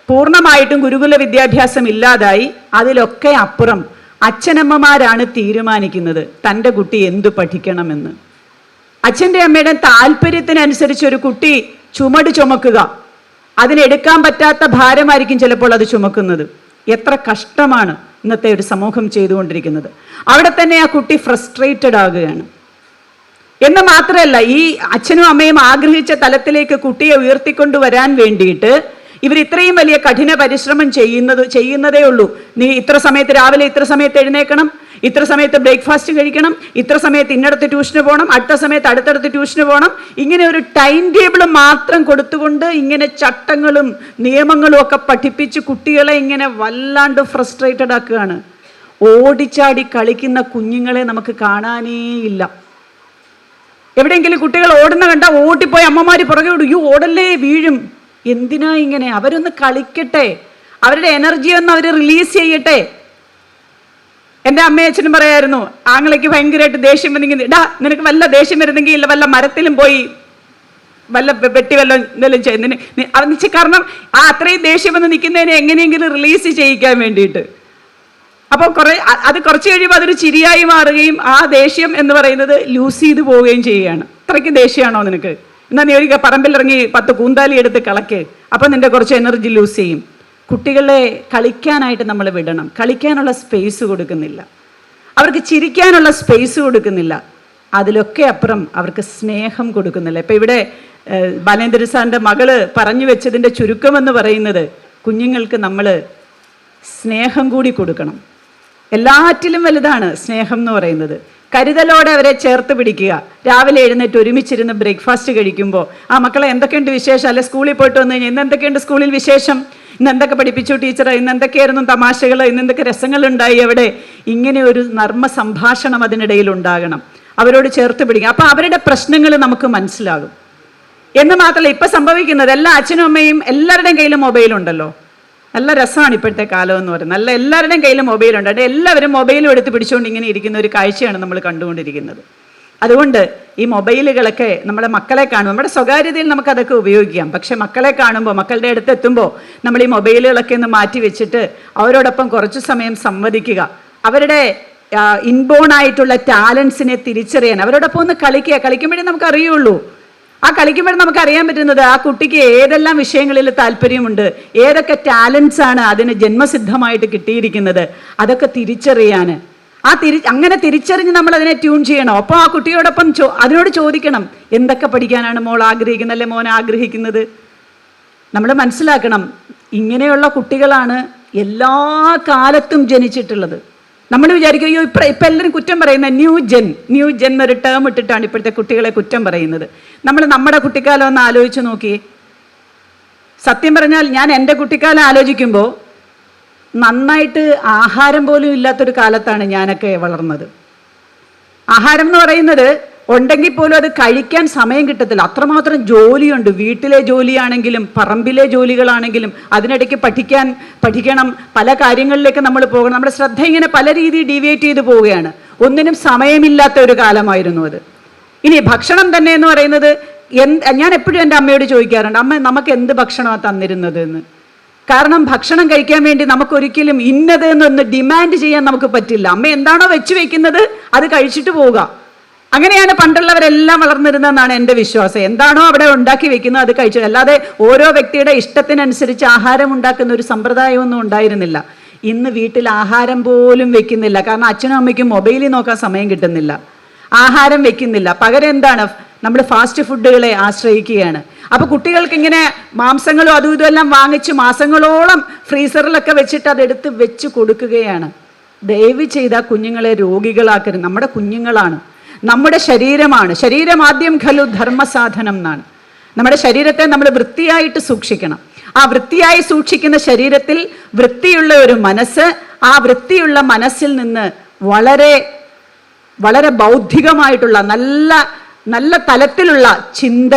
പൂർണ്ണമായിട്ടും ഗുരുകുല വിദ്യാഭ്യാസം ഇല്ലാതായി. അതിലൊക്കെ അപ്പുറം അച്ഛനമ്മമാരാണ് തീരുമാനിക്കുന്നത് തൻ്റെ കുട്ടി എന്തു പഠിക്കണമെന്ന്. അച്ഛൻ്റെ അമ്മയുടെ താല്പര്യത്തിനനുസരിച്ച് ഒരു കുട്ടി ചുമട് ചുമക്കുക, അതിനെടുക്കാൻ പറ്റാത്ത ഭാരമായിരിക്കും ചിലപ്പോൾ അത് ചുമക്കുന്നത്. എത്ര കഷ്ടമാണ് ഇന്നത്തെ ഒരു സമൂഹം ചെയ്തുകൊണ്ടിരിക്കുന്നത്. അവിടെ തന്നെ ആ കുട്ടി ഫ്രസ്ട്രേറ്റഡ് ആകുകയാണ്. എന്ന് മാത്രമല്ല, ഈ അച്ഛനും അമ്മയും ആഗ്രഹിച്ച തലത്തിലേക്ക് കുട്ടിയെ ഉയർത്തിക്കൊണ്ടുവരാൻ വേണ്ടിയിട്ട് ഇവർ ഇത്രയും വലിയ കഠിന പരിശ്രമം ചെയ്യുന്നതേ ഉള്ളൂ. നീ ഇത്ര സമയത്ത് രാവിലെ ഇത്ര സമയത്ത് എഴുന്നേക്കണം, ഇത്ര സമയത്ത് ബ്രേക്ക്ഫാസ്റ്റ് കഴിക്കണം, ഇത്ര സമയത്ത് ഇന്നടത്ത് ട്യൂഷന് പോകണം, അടുത്ത സമയത്ത് അടുത്തടുത്ത് ട്യൂഷന് പോകണം. ഇങ്ങനെ ഒരു ടൈം ടേബിൾ മാത്രം കൊടുത്തുകൊണ്ട് ഇങ്ങനെ ചട്ടങ്ങളും നിയമങ്ങളും ഒക്കെ പഠിപ്പിച്ച് കുട്ടികളെ ഇങ്ങനെ വല്ലാണ്ട് ഫ്രസ്ട്രേറ്റഡ് ആക്കുകയാണ്. ഓടിച്ചാടി കളിക്കുന്ന കുഞ്ഞുങ്ങളെ നമുക്ക് കാണാനേ ഇല്ല. എവിടെയെങ്കിലും കുട്ടികൾ ഓടുന്ന കണ്ടാൽ ഓടിപ്പോയി അമ്മമാർ പുറകെ ഓടും, യു ഓടല്ലേ വീഴും. എന്തിനാ ഇങ്ങനെ? അവരൊന്ന് കളിക്കട്ടെ, അവരുടെ എനർജി ഒന്ന് അവർ റിലീസ് ചെയ്യട്ടെ. എൻ്റെ അമ്മയച്ഛനും പറയായിരുന്നു, ആങ്ങളയ്ക്ക് ഭയങ്കരമായിട്ട് ദേഷ്യം വന്നെങ്കിൽ, നിനക്ക് വല്ല ദേഷ്യം വരുന്നെങ്കിൽ ഇല്ല വല്ല മരത്തിലും പോയി വല്ല വെട്ടി വല്ല എന്തെങ്കിലും ചെയ്യുന്നതിന്. കാരണം ആ അത്രയും ദേഷ്യം വന്ന് നിൽക്കുന്നതിനെ എങ്ങനെയെങ്കിലും റിലീസ് ചെയ്യിക്കാൻ വേണ്ടിയിട്ട്. അപ്പോൾ അത് കുറച്ച് കഴിയുമ്പോൾ അതൊരു ചിരിയായി മാറുകയും ആ ദേഷ്യം എന്ന് പറയുന്നത് ലൂസ് ചെയ്ത് പോവുകയും ചെയ്യുകയാണ്. അത്രയ്ക്ക് ദേഷ്യമാണോ നിനക്ക്? എന്നാൽ നീ ഒരു പറമ്പിലിറങ്ങി 10 കൂന്താലി എടുത്ത് കളക്ക്, അപ്പം നിൻ്റെ കുറച്ച് എനർജി ലൂസ് ചെയ്യും. കുട്ടികളെ കളിക്കാനായിട്ട് നമ്മൾ വിടണം. കളിക്കാനുള്ള സ്പേസ് കൊടുക്കുന്നില്ല, അവർക്ക് ചിരിക്കാനുള്ള സ്പേസ് കൊടുക്കുന്നില്ല, അതിലൊക്കെ അപ്പുറം അവർക്ക് സ്നേഹം കൊടുക്കുന്നില്ല. ഇപ്പം ഇവിടെ ബാലേന്ദ്ര സാറിൻ്റെ മകള് പറഞ്ഞു വെച്ചതിൻ്റെ ചുരുക്കമെന്ന് പറയുന്നത്, കുഞ്ഞുങ്ങൾക്ക് നമ്മൾ സ്നേഹം കൂടി കൊടുക്കണം. എല്ലാറ്റിലും വലുതാണ് സ്നേഹം എന്ന് പറയുന്നത്. കരുതലോടെ അവരെ ചേർത്ത് പിടിക്കുക. രാവിലെ എഴുന്നേറ്റ് ഒരുമിച്ചിരുന്ന് ബ്രേക്ക്ഫാസ്റ്റ് കഴിക്കുമ്പോൾ, ആ മക്കളെ എന്തൊക്കെയുണ്ട് വിശേഷം, അല്ലെ സ്കൂളിൽ പോയിട്ട് വന്നു കഴിഞ്ഞാൽ ഇന്ന് എന്തൊക്കെയുണ്ട് സ്കൂളിൽ വിശേഷം, ഇന്ന് എന്തൊക്കെ പഠിപ്പിച്ചു ടീച്ചർ, ഇന്ന് എന്തൊക്കെയായിരുന്നു തമാശകൾ, ഇന്ന് എന്തൊക്കെ രസങ്ങളുണ്ടായി അവിടെ, ഇങ്ങനെ ഒരു നർമ്മ സംഭാഷണം അതിനിടയിൽ ഉണ്ടാകണം. അവരോട് ചേർത്ത് പിടിക്കുക. അപ്പോൾ അവരുടെ പ്രശ്നങ്ങൾ നമുക്ക് മനസ്സിലാകും. എന്ന് മാത്രമല്ല, ഇപ്പം സംഭവിക്കുന്നത് എല്ലാ അച്ഛനും അമ്മയും എല്ലാവരുടെയും കയ്യിലും മൊബൈലുണ്ടല്ലോ. നല്ല രസമാണ് ഇപ്പോഴത്തെ കാലം എന്ന് പറയുന്നത്. നല്ല എല്ലാവരുടെയും കയ്യിലും മൊബൈലുണ്ട്. അവിടെ എല്ലാവരും മൊബൈലും എടുത്ത് പിടിച്ചുകൊണ്ട് ഇങ്ങനെ ഇരിക്കുന്ന ഒരു കാഴ്ചയാണ് നമ്മൾ കണ്ടുകൊണ്ടിരിക്കുന്നത്. അതുകൊണ്ട് ഈ മൊബൈലുകളൊക്കെ നമ്മുടെ മക്കളെ കാണുമ്പോൾ, നമ്മുടെ സ്വകാര്യതയിൽ നമുക്കതൊക്കെ ഉപയോഗിക്കാം. പക്ഷെ മക്കളെ കാണുമ്പോൾ, മക്കളുടെ അടുത്ത് എത്തുമ്പോൾ നമ്മൾ ഈ മൊബൈലുകളൊക്കെ ഒന്ന് മാറ്റി വെച്ചിട്ട് അവരോടൊപ്പം കുറച്ചു സമയം സംവദിക്കുക. അവരുടെ ഇൻബോൺ ആയിട്ടുള്ള ടാലൻസിനെ തിരിച്ചറിയാൻ അവരോടൊപ്പം ഒന്ന് കളിക്കുക. കളിക്കുമ്പോഴേ നമുക്ക് അറിയുള്ളൂ. ആ കളിക്കുമ്പോൾ നമുക്ക് അറിയാൻ പറ്റുന്നത് ആ കുട്ടിക്ക് ഏതെല്ലാം വിഷയങ്ങളിൽ താല്പര്യമുണ്ട്, ഏതൊക്കെ ടാലൻസ് ആണ് അതിന് ജന്മസിദ്ധമായിട്ട് കിട്ടിയിരിക്കുന്നത്, അതൊക്കെ തിരിച്ചറിയാൻ. അങ്ങനെ തിരിച്ചറിഞ്ഞ് നമ്മൾ അതിനെ ട്യൂൺ ചെയ്യണം. അപ്പോൾ ആ കുട്ടിയോടൊപ്പം അതിനോട് ചോദിക്കണം, എന്തൊക്കെ പഠിക്കാനാണ് മോൾ ആഗ്രഹിക്കുന്നത്, അല്ലെ മോൻ ആഗ്രഹിക്കുന്നത്. നമ്മൾ മനസ്സിലാക്കണം, ഇങ്ങനെയുള്ള കുട്ടികളാണ് എല്ലാ കാലത്തും ജനിച്ചിട്ടുള്ളത്. നമ്മൾ വിചാരിക്കും, അയ്യോ ഇപ്പം എല്ലാവരും കുറ്റം പറയുന്ന ന്യൂ ജെൻ എന്നൊരു ടേം ഇട്ടിട്ടാണ് ഇപ്പോഴത്തെ കുട്ടികളെ കുറ്റം പറയുന്നത്. നമ്മൾ നമ്മുടെ കുട്ടിക്കാലം ഒന്ന് ആലോചിച്ച് നോക്കി. സത്യം പറഞ്ഞാൽ ഞാൻ എൻ്റെ കുട്ടിക്കാലം ആലോചിക്കുമ്പോൾ നന്നായിട്ട് ആഹാരം പോലും ഇല്ലാത്തൊരു കാലത്താണ് ഞാനൊക്കെ വളർന്നത്. ആഹാരം എന്ന് പറയുന്നത് ഉണ്ടെങ്കിൽ പോലും അത് കഴിക്കാൻ സമയം കിട്ടത്തില്ല. അത്രമാത്രം ജോലിയുണ്ട്. വീട്ടിലെ ജോലിയാണെങ്കിലും പറമ്പിലെ ജോലികളാണെങ്കിലും അതിനിടയ്ക്ക് പഠിക്കണം, പല കാര്യങ്ങളിലേക്ക് നമ്മൾ പോകണം. നമ്മുടെ ശ്രദ്ധ ഇങ്ങനെ പല രീതിയിൽ ഡീവിയേറ്റ് ചെയ്ത് പോവുകയാണ്. ഒന്നിനും സമയമില്ലാത്ത ഒരു കാലമായിരുന്നു അത്. ഇനി ഭക്ഷണം തന്നെ എന്ന് പറയുന്നത്, ഞാൻ എപ്പോഴും എൻ്റെ അമ്മയോട് ചോദിക്കാറുണ്ട്, അമ്മ നമുക്ക് എന്ത് ഭക്ഷണമാണ് തന്നിരുന്നത് എന്ന്. കാരണം ഭക്ഷണം കഴിക്കാൻ വേണ്ടി നമുക്കൊരിക്കലും ഇന്നത് എന്നൊന്ന് ഡിമാൻഡ് ചെയ്യാൻ നമുക്ക് പറ്റില്ല. അമ്മ എന്താണോ വെച്ച് വെക്കുന്നത് അത് കഴിച്ചിട്ട് പോവുക. അങ്ങനെയാണ് പണ്ടുള്ളവരെല്ലാം വളർന്നിരുന്നതെന്നാണ് എൻ്റെ വിശ്വാസം. എന്താണോ അവിടെ ഉണ്ടാക്കി വെക്കുന്നത് അത് കഴിച്ചു. അല്ലാതെ ഓരോ വ്യക്തിയുടെ ഇഷ്ടത്തിനനുസരിച്ച് ആഹാരം ഉണ്ടാക്കുന്ന ഒരു സമ്പ്രദായമൊന്നും ഉണ്ടായിരുന്നില്ല. ഇന്ന് വീട്ടിൽ ആഹാരം പോലും വെക്കുന്നില്ല. കാരണം അച്ഛനും അമ്മയ്ക്കും മൊബൈലിൽ നോക്കാൻ സമയം കിട്ടുന്നില്ല. ആഹാരം വെക്കുന്നില്ല. പകരം എന്താണ്, നമ്മൾ ഫാസ്റ്റ് ഫുഡുകളെ ആശ്രയിക്കുകയാണ്. അപ്പോൾ കുട്ടികൾക്ക് ഇങ്ങനെ മാംസങ്ങളും അതും ഇതുമെല്ലാം വാങ്ങിച്ച് മാസങ്ങളോളം ഫ്രീസറിലൊക്കെ വെച്ചിട്ട് അതെടുത്ത് വെച്ച് കൊടുക്കുകയാണ്. ദയവ് ചെയ്താൽ കുഞ്ഞുങ്ങളെ രോഗികളാക്കരുത്. നമ്മുടെ കുഞ്ഞുങ്ങളാണ്, നമ്മുടെ ശരീരമാണ്. ശരീരം ആദ്യം ഖലു ധർമ്മസാധനം എന്നാണ്. നമ്മുടെ ശരീരത്തെ നമ്മൾ വൃത്തിയായിട്ട് സൂക്ഷിക്കണം. ആ വൃത്തിയായി സൂക്ഷിക്കുന്ന ശരീരത്തിൽ വൃത്തിയുള്ള ഒരു മനസ്സ്, ആ വൃത്തിയുള്ള മനസ്സിൽ നിന്ന് വളരെ വളരെ ബൗദ്ധികമായിട്ടുള്ള നല്ല തലത്തിലുള്ള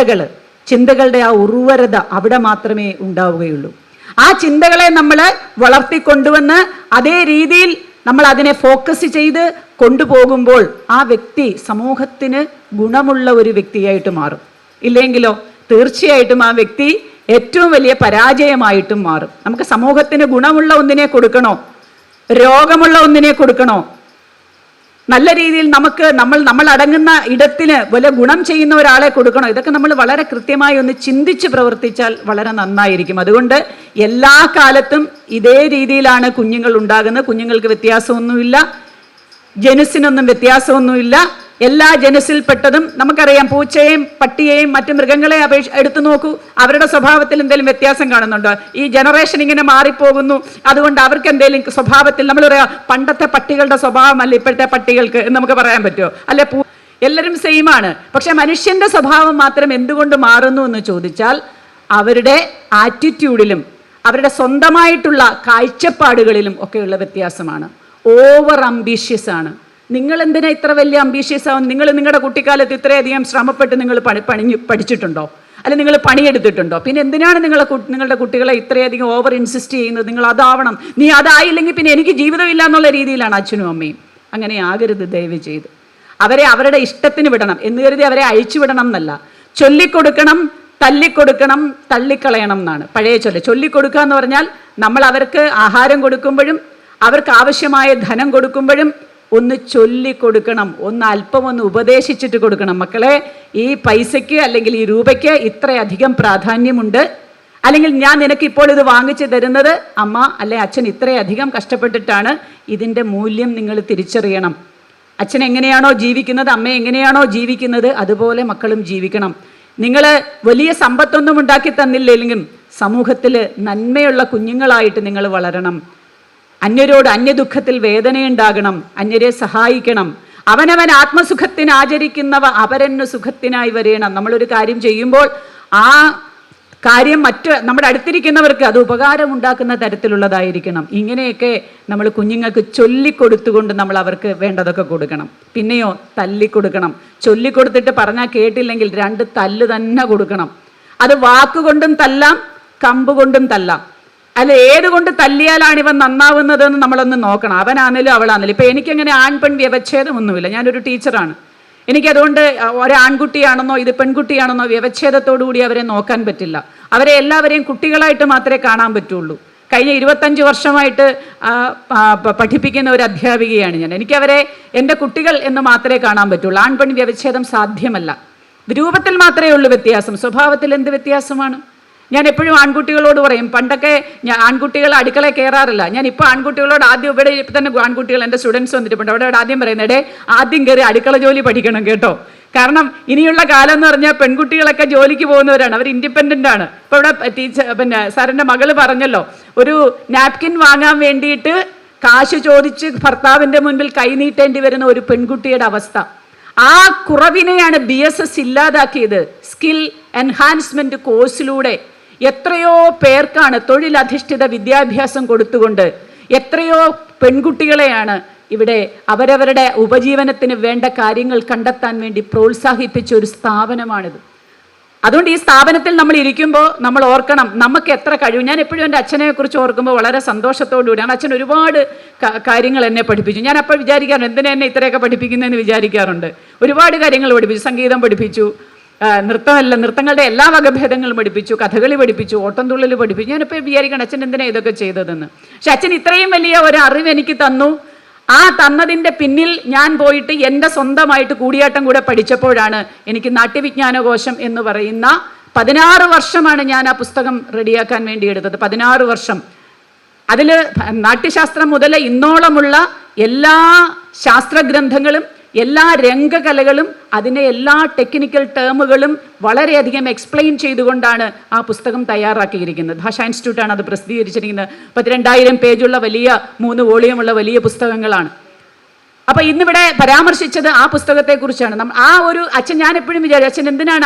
ചിന്തകളുടെ ആ ഉർവരത അവിടെ മാത്രമേ ഉണ്ടാവുകയുള്ളൂ. ആ ചിന്തകളെ നമ്മൾ വളർത്തിക്കൊണ്ടുവന്ന് അതേ രീതിയിൽ നമ്മൾ അതിനെ ഫോക്കസ് ചെയ്ത് കൊണ്ടുപോകുമ്പോൾ ആ വ്യക്തി സമൂഹത്തിന് ഗുണമുള്ള ഒരു വ്യക്തിയായിട്ട് മാറും. ഇല്ലെങ്കിലോ തീർച്ചയായിട്ടും ആ വ്യക്തി ഏറ്റവും വലിയ പരാജയമായിട്ടും മാറും. നമുക്ക് സമൂഹത്തിന് ഗുണമുള്ള ഒന്നിനെ കൊടുക്കണോ, രോഗമുള്ള ഒന്നിനെ കൊടുക്കണോ, നല്ല രീതിയിൽ നമ്മൾ അടങ്ങുന്ന ഇടത്തിന് വലിയ ഗുണം ചെയ്യുന്ന ഒരാളെ കൊടുക്കണോ, ഇതൊക്കെ നമ്മൾ വളരെ കൃത്യമായി ഒന്ന് ചിന്തിച്ച് പ്രവർത്തിച്ചാൽ വളരെ നന്നായിരിക്കും. അതുകൊണ്ട് എല്ലാ കാലത്തും ഇതേ രീതിയിലാണ് കുഞ്ഞുങ്ങൾ ഉണ്ടാകുന്നത്. കുഞ്ഞുങ്ങൾക്ക് വ്യത്യാസമൊന്നുമില്ല, ജനുസിനൊന്നും വ്യത്യാസമൊന്നുമില്ല. എല്ലാ ജനുസിൽപ്പെട്ടതും നമുക്കറിയാം. പൂച്ചയെയും പട്ടിയെയും മറ്റു മൃഗങ്ങളെ എടുത്തു നോക്കൂ, അവരുടെ സ്വഭാവത്തിൽ എന്തെങ്കിലും വ്യത്യാസം കാണുന്നുണ്ടോ? ഈ ജനറേഷൻ ഇങ്ങനെ മാറിപ്പോകുന്നു, അതുകൊണ്ട് അവർക്ക് എന്തെങ്കിലും സ്വഭാവത്തിൽ, നമ്മൾ പറയാം പണ്ടത്തെ പട്ടികളുടെ സ്വഭാവമല്ല ഇപ്പോഴത്തെ പട്ടികൾക്ക് എന്ന് നമുക്ക് പറയാൻ പറ്റുമോ? അല്ലെ, എല്ലാവരും സെയിം ആണ്. പക്ഷെ മനുഷ്യന്റെ സ്വഭാവം മാത്രം എന്തുകൊണ്ട് മാറുന്നു എന്ന് ചോദിച്ചാൽ അവരുടെ ആറ്റിറ്റ്യൂഡിലും അവരുടെ സ്വന്തമായിട്ടുള്ള കാഴ്ചപ്പാടുകളിലും ഒക്കെയുള്ള വ്യത്യാസമാണ്. ഓവർ അംബീഷ്യസ് ആണ്. നിങ്ങൾ എന്തിനാ ഇത്ര വലിയ അംബീഷ്യസ് ആവും? നിങ്ങൾ നിങ്ങളുടെ കുട്ടിക്കാലത്ത് ഇത്രയധികം ശ്രമപ്പെട്ട് നിങ്ങൾ പഠിച്ചിട്ടുണ്ടോ? അല്ലെ നിങ്ങൾ പണിയെടുത്തിട്ടുണ്ടോ? പിന്നെ എന്തിനാണ് നിങ്ങളുടെ കുട്ടികളെ ഇത്രയധികം ഓവർ ഇൻസിസ്റ്റ് ചെയ്യുന്നത്? നിങ്ങൾ അതാവണം, നീ അതായില്ലെങ്കിൽ പിന്നെ എനിക്ക് ജീവിതമില്ല എന്നുള്ള രീതിയിലാണ് അച്ഛനും അമ്മയും. അങ്ങനെ ആകരുത് ദയവ് ചെയ്ത്. അവരെ അവരുടെ ഇഷ്ടത്തിന് വിടണം എന്ന് കരുതി അവരെ അഴിച്ചു വിടണം എന്നല്ല. ചൊല്ലിക്കൊടുക്കണം, തല്ലിക്കൊടുക്കണം, തള്ളിക്കളയണം എന്നാണ് പഴയ ചൊല്ല്. ചൊല്ലിക്കൊടുക്കുക എന്ന് പറഞ്ഞാൽ നമ്മൾ അവർക്ക് ആഹാരം കൊടുക്കുമ്പോഴും അവർക്ക് ആവശ്യമായ ധനം കൊടുക്കുമ്പോഴും ഒന്ന് ചൊല്ലിക്കൊടുക്കണം, അല്പം ഒന്ന് ഉപദേശിച്ചിട്ട് കൊടുക്കണം. മക്കളെ, ഈ പൈസയ്ക്ക് അല്ലെങ്കിൽ ഈ രൂപയ്ക്ക് ഇത്രയധികം പ്രാധാന്യമുണ്ട്, അല്ലെങ്കിൽ ഞാൻ നിനക്ക് ഇപ്പോൾ ഇത് വാങ്ങിച്ചു തരുന്നത് അമ്മ അല്ലെ അച്ഛൻ ഇത്രയധികം കഷ്ടപ്പെട്ടിട്ടാണ്, ഇതിൻ്റെ മൂല്യം നിങ്ങൾ തിരിച്ചറിയണം. അച്ഛൻ എങ്ങനെയാണോ ജീവിക്കുന്നത്, അമ്മ എങ്ങനെയാണോ ജീവിക്കുന്നത്, അതുപോലെ മക്കളും ജീവിക്കണം. നിങ്ങൾ വലിയ സമ്പത്തൊന്നും ഉണ്ടാക്കി തന്നില്ലെങ്കിലും സമൂഹത്തിൽ നന്മയുള്ള കുഞ്ഞുങ്ങളായിട്ട് നിങ്ങൾ വളരണം. അന്യരോട് അന്യദുഃഖത്തിൽ വേദനയുണ്ടാകണം, അന്യരെ സഹായിക്കണം. അവനവൻ ആത്മസുഖത്തിന് ആചരിക്കുന്നവ അപരന് സുഖത്തിനായി വരേണം. നമ്മളൊരു കാര്യം ചെയ്യുമ്പോൾ ആ കാര്യം നമ്മുടെ അടുത്തിരിക്കുന്നവർക്ക് അത് ഉപകാരം ഉണ്ടാക്കുന്ന തരത്തിലുള്ളതായിരിക്കണം. ഇങ്ങനെയൊക്കെ നമ്മൾ കുഞ്ഞുങ്ങൾക്ക് ചൊല്ലിക്കൊടുത്തുകൊണ്ട് നമ്മൾ അവർക്ക് വേണ്ടതൊക്കെ കൊടുക്കണം. പിന്നെയോ തല്ലിക്കൊടുക്കണം. ചൊല്ലിക്കൊടുത്തിട്ട് പറഞ്ഞാൽ കേട്ടില്ലെങ്കിൽ 2 തല്ല് തന്നെ കൊടുക്കണം. അത് വാക്കുകൊണ്ടും തല്ലാം, കമ്പ് കൊണ്ടും തല്ലാം. അല്ല, ഏതുകൊണ്ട് തല്ലിയാലാണ് ഇവൻ നന്നാവുന്നതെന്ന് നമ്മളൊന്ന് നോക്കണം. അവനാണെങ്കിലും അവളാണെങ്കിലും. ഇപ്പം എനിക്കങ്ങനെ ആൺപെൺ വ്യവച്ഛേദമൊന്നുമില്ല. ഞാനൊരു ടീച്ചറാണ്. എനിക്കതുകൊണ്ട് ഒരാൺകുട്ടിയാണെന്നോ ഇത് പെൺകുട്ടിയാണെന്നോ വ്യവച്ഛേദത്തോടുകൂടി അവരെ നോക്കാൻ പറ്റില്ല. അവരെ എല്ലാവരെയും കുട്ടികളായിട്ട് മാത്രമേ കാണാൻ പറ്റുള്ളൂ. കഴിഞ്ഞ 25 വർഷമായിട്ട് പഠിപ്പിക്കുന്ന ഒരു അധ്യാപികയാണ് ഞാൻ. എനിക്കവരെ എൻ്റെ കുട്ടികൾ എന്ന് മാത്രമേ കാണാൻ പറ്റുള്ളൂ. ആൺപെൺ വ്യവച്ഛേദം സാധ്യമല്ല. രൂപത്തിൽ മാത്രമേ ഉള്ളൂ വ്യത്യാസം. സ്വഭാവത്തിൽ എന്ത് വ്യത്യാസമാണ്? ഞാൻ എപ്പോഴും ആൺകുട്ടികളോട് പറയും, പണ്ടൊക്കെ ഞാൻ ആൺകുട്ടികൾ അടുക്കളയിൽ കയറാറില്ല. ഞാൻ ഇപ്പോൾ ആൺകുട്ടികളോട് ആദ്യം ഇവിടെ തന്നെ ആൺകുട്ടികൾ എൻ്റെ സ്റ്റുഡൻസ് വന്നിട്ടുണ്ട്. അവിടെ ആദ്യം പറയുന്നത്, ആദ്യം കയറി അടുക്കള ജോലി പഠിക്കണം കേട്ടോ. കാരണം ഇനിയുള്ള കാലം എന്ന് പറഞ്ഞാൽ പെൺകുട്ടികളൊക്കെ ജോലിക്ക് പോകുന്നവരാണ്, അവർ ഇൻഡിപെൻഡൻ്റ് ആണ്. ഇപ്പോൾ ഇവിടെ സാറിൻ്റെ മകള് പറഞ്ഞല്ലോ, ഒരു നാപ്കിൻ വാങ്ങാൻ വേണ്ടിയിട്ട് കാശ് ചോദിച്ച് ഭർത്താവിൻ്റെ മുൻപിൽ കൈനീട്ടേണ്ടി വരുന്ന ഒരു പെൺകുട്ടിയുടെ അവസ്ഥ. ആ കുറവിനെയാണ് BSS ഇല്ലാതാക്കിയത്. സ്കിൽ എൻഹാൻസ്മെൻറ്റ് കോഴ്സിലൂടെ എത്രയോ പേർക്കാണ് തൊഴിലധിഷ്ഠിത വിദ്യാഭ്യാസം കൊടുത്തുകൊണ്ട് എത്രയോ പെൺകുട്ടികളെയാണ് ഇവിടെ അവരവരുടെ ഉപജീവനത്തിന് വേണ്ട കാര്യങ്ങൾ കണ്ടെത്താൻ വേണ്ടി പ്രോത്സാഹിപ്പിച്ച ഒരു സ്ഥാപനമാണിത്. അതുകൊണ്ട് ഈ സ്ഥാപനത്തിൽ നമ്മൾ ഇരിക്കുമ്പോൾ നമ്മൾ ഓർക്കണം, നമുക്ക് എത്ര കഴിവ്. ഞാൻ എപ്പോഴും എൻ്റെ അച്ഛനെക്കുറിച്ച് ഓർക്കുമ്പോൾ വളരെ സന്തോഷത്തോടു കൂടിയാണ്. അച്ഛൻ ഒരുപാട് കാര്യങ്ങൾ എന്നെ പഠിപ്പിച്ചു. ഞാൻ അപ്പോൾ വിചാരിക്കാറുണ്ട്, എന്തിനാ എന്നെ ഇത്രയൊക്കെ പഠിപ്പിക്കുന്നതെന്ന് വിചാരിക്കാറുണ്ട്. ഒരുപാട് കാര്യങ്ങൾ പഠിപ്പിച്ചു. സംഗീതം പഠിപ്പിച്ചു, നൃത്തങ്ങളുടെ എല്ലാ വകഭേദങ്ങളും പഠിപ്പിച്ചു, കഥകളി പഠിപ്പിച്ചു, ഓട്ടംതുള്ളൽ പഠിപ്പിച്ചു. ഞാനിപ്പോൾ വിചാരിക്കണം, അച്ഛൻ എന്തിനാണ് ഇതൊക്കെ ചെയ്തതെന്ന്. പക്ഷെ അച്ഛൻ ഇത്രയും വലിയ ഒരു അറിവ് എനിക്ക് തന്നു. ആ തന്നതിൻ്റെ പിന്നിൽ ഞാൻ പോയിട്ട് എൻ്റെ സ്വന്തമായിട്ട് കൂടിയാട്ടം കൂടെ പഠിച്ചപ്പോഴാണ് എനിക്ക് നാട്യവിജ്ഞാനകോശം എന്ന് പറയുന്ന 16 വർഷമാണ് ഞാൻ ആ പുസ്തകം റെഡിയാക്കാൻ വേണ്ടി എടുത്തത്. 16 വർഷം. അതിൽ നാട്യശാസ്ത്രം മുതൽ ഇന്നോളമുള്ള എല്ലാ ശാസ്ത്രഗ്രന്ഥങ്ങളും എല്ലാ രംഗകലകളും അതിൻ്റെ എല്ലാ ടെക്നിക്കൽ ടേമുകളും വളരെയധികം എക്സ്പ്ലെയിൻ ചെയ്തുകൊണ്ടാണ് ആ പുസ്തകം തയ്യാറാക്കിയിരിക്കുന്നത്. ഭാഷാ ഇൻസ്റ്റിറ്റ്യൂട്ടാണ് അത് പ്രസിദ്ധീകരിച്ചിരിക്കുന്നത്. 2000 പേജുള്ള വലിയ 3 വോളിയമുള്ള വലിയ പുസ്തകങ്ങളാണ്. അപ്പോൾ ഇന്നിവിടെ പരാമർശിച്ചത് ആ പുസ്തകത്തെക്കുറിച്ചാണ്. ആ ഒരു അച്ഛൻ, ഞാൻ എപ്പോഴും വിചാരിച്ചു, അച്ഛൻ എന്തിനാണ്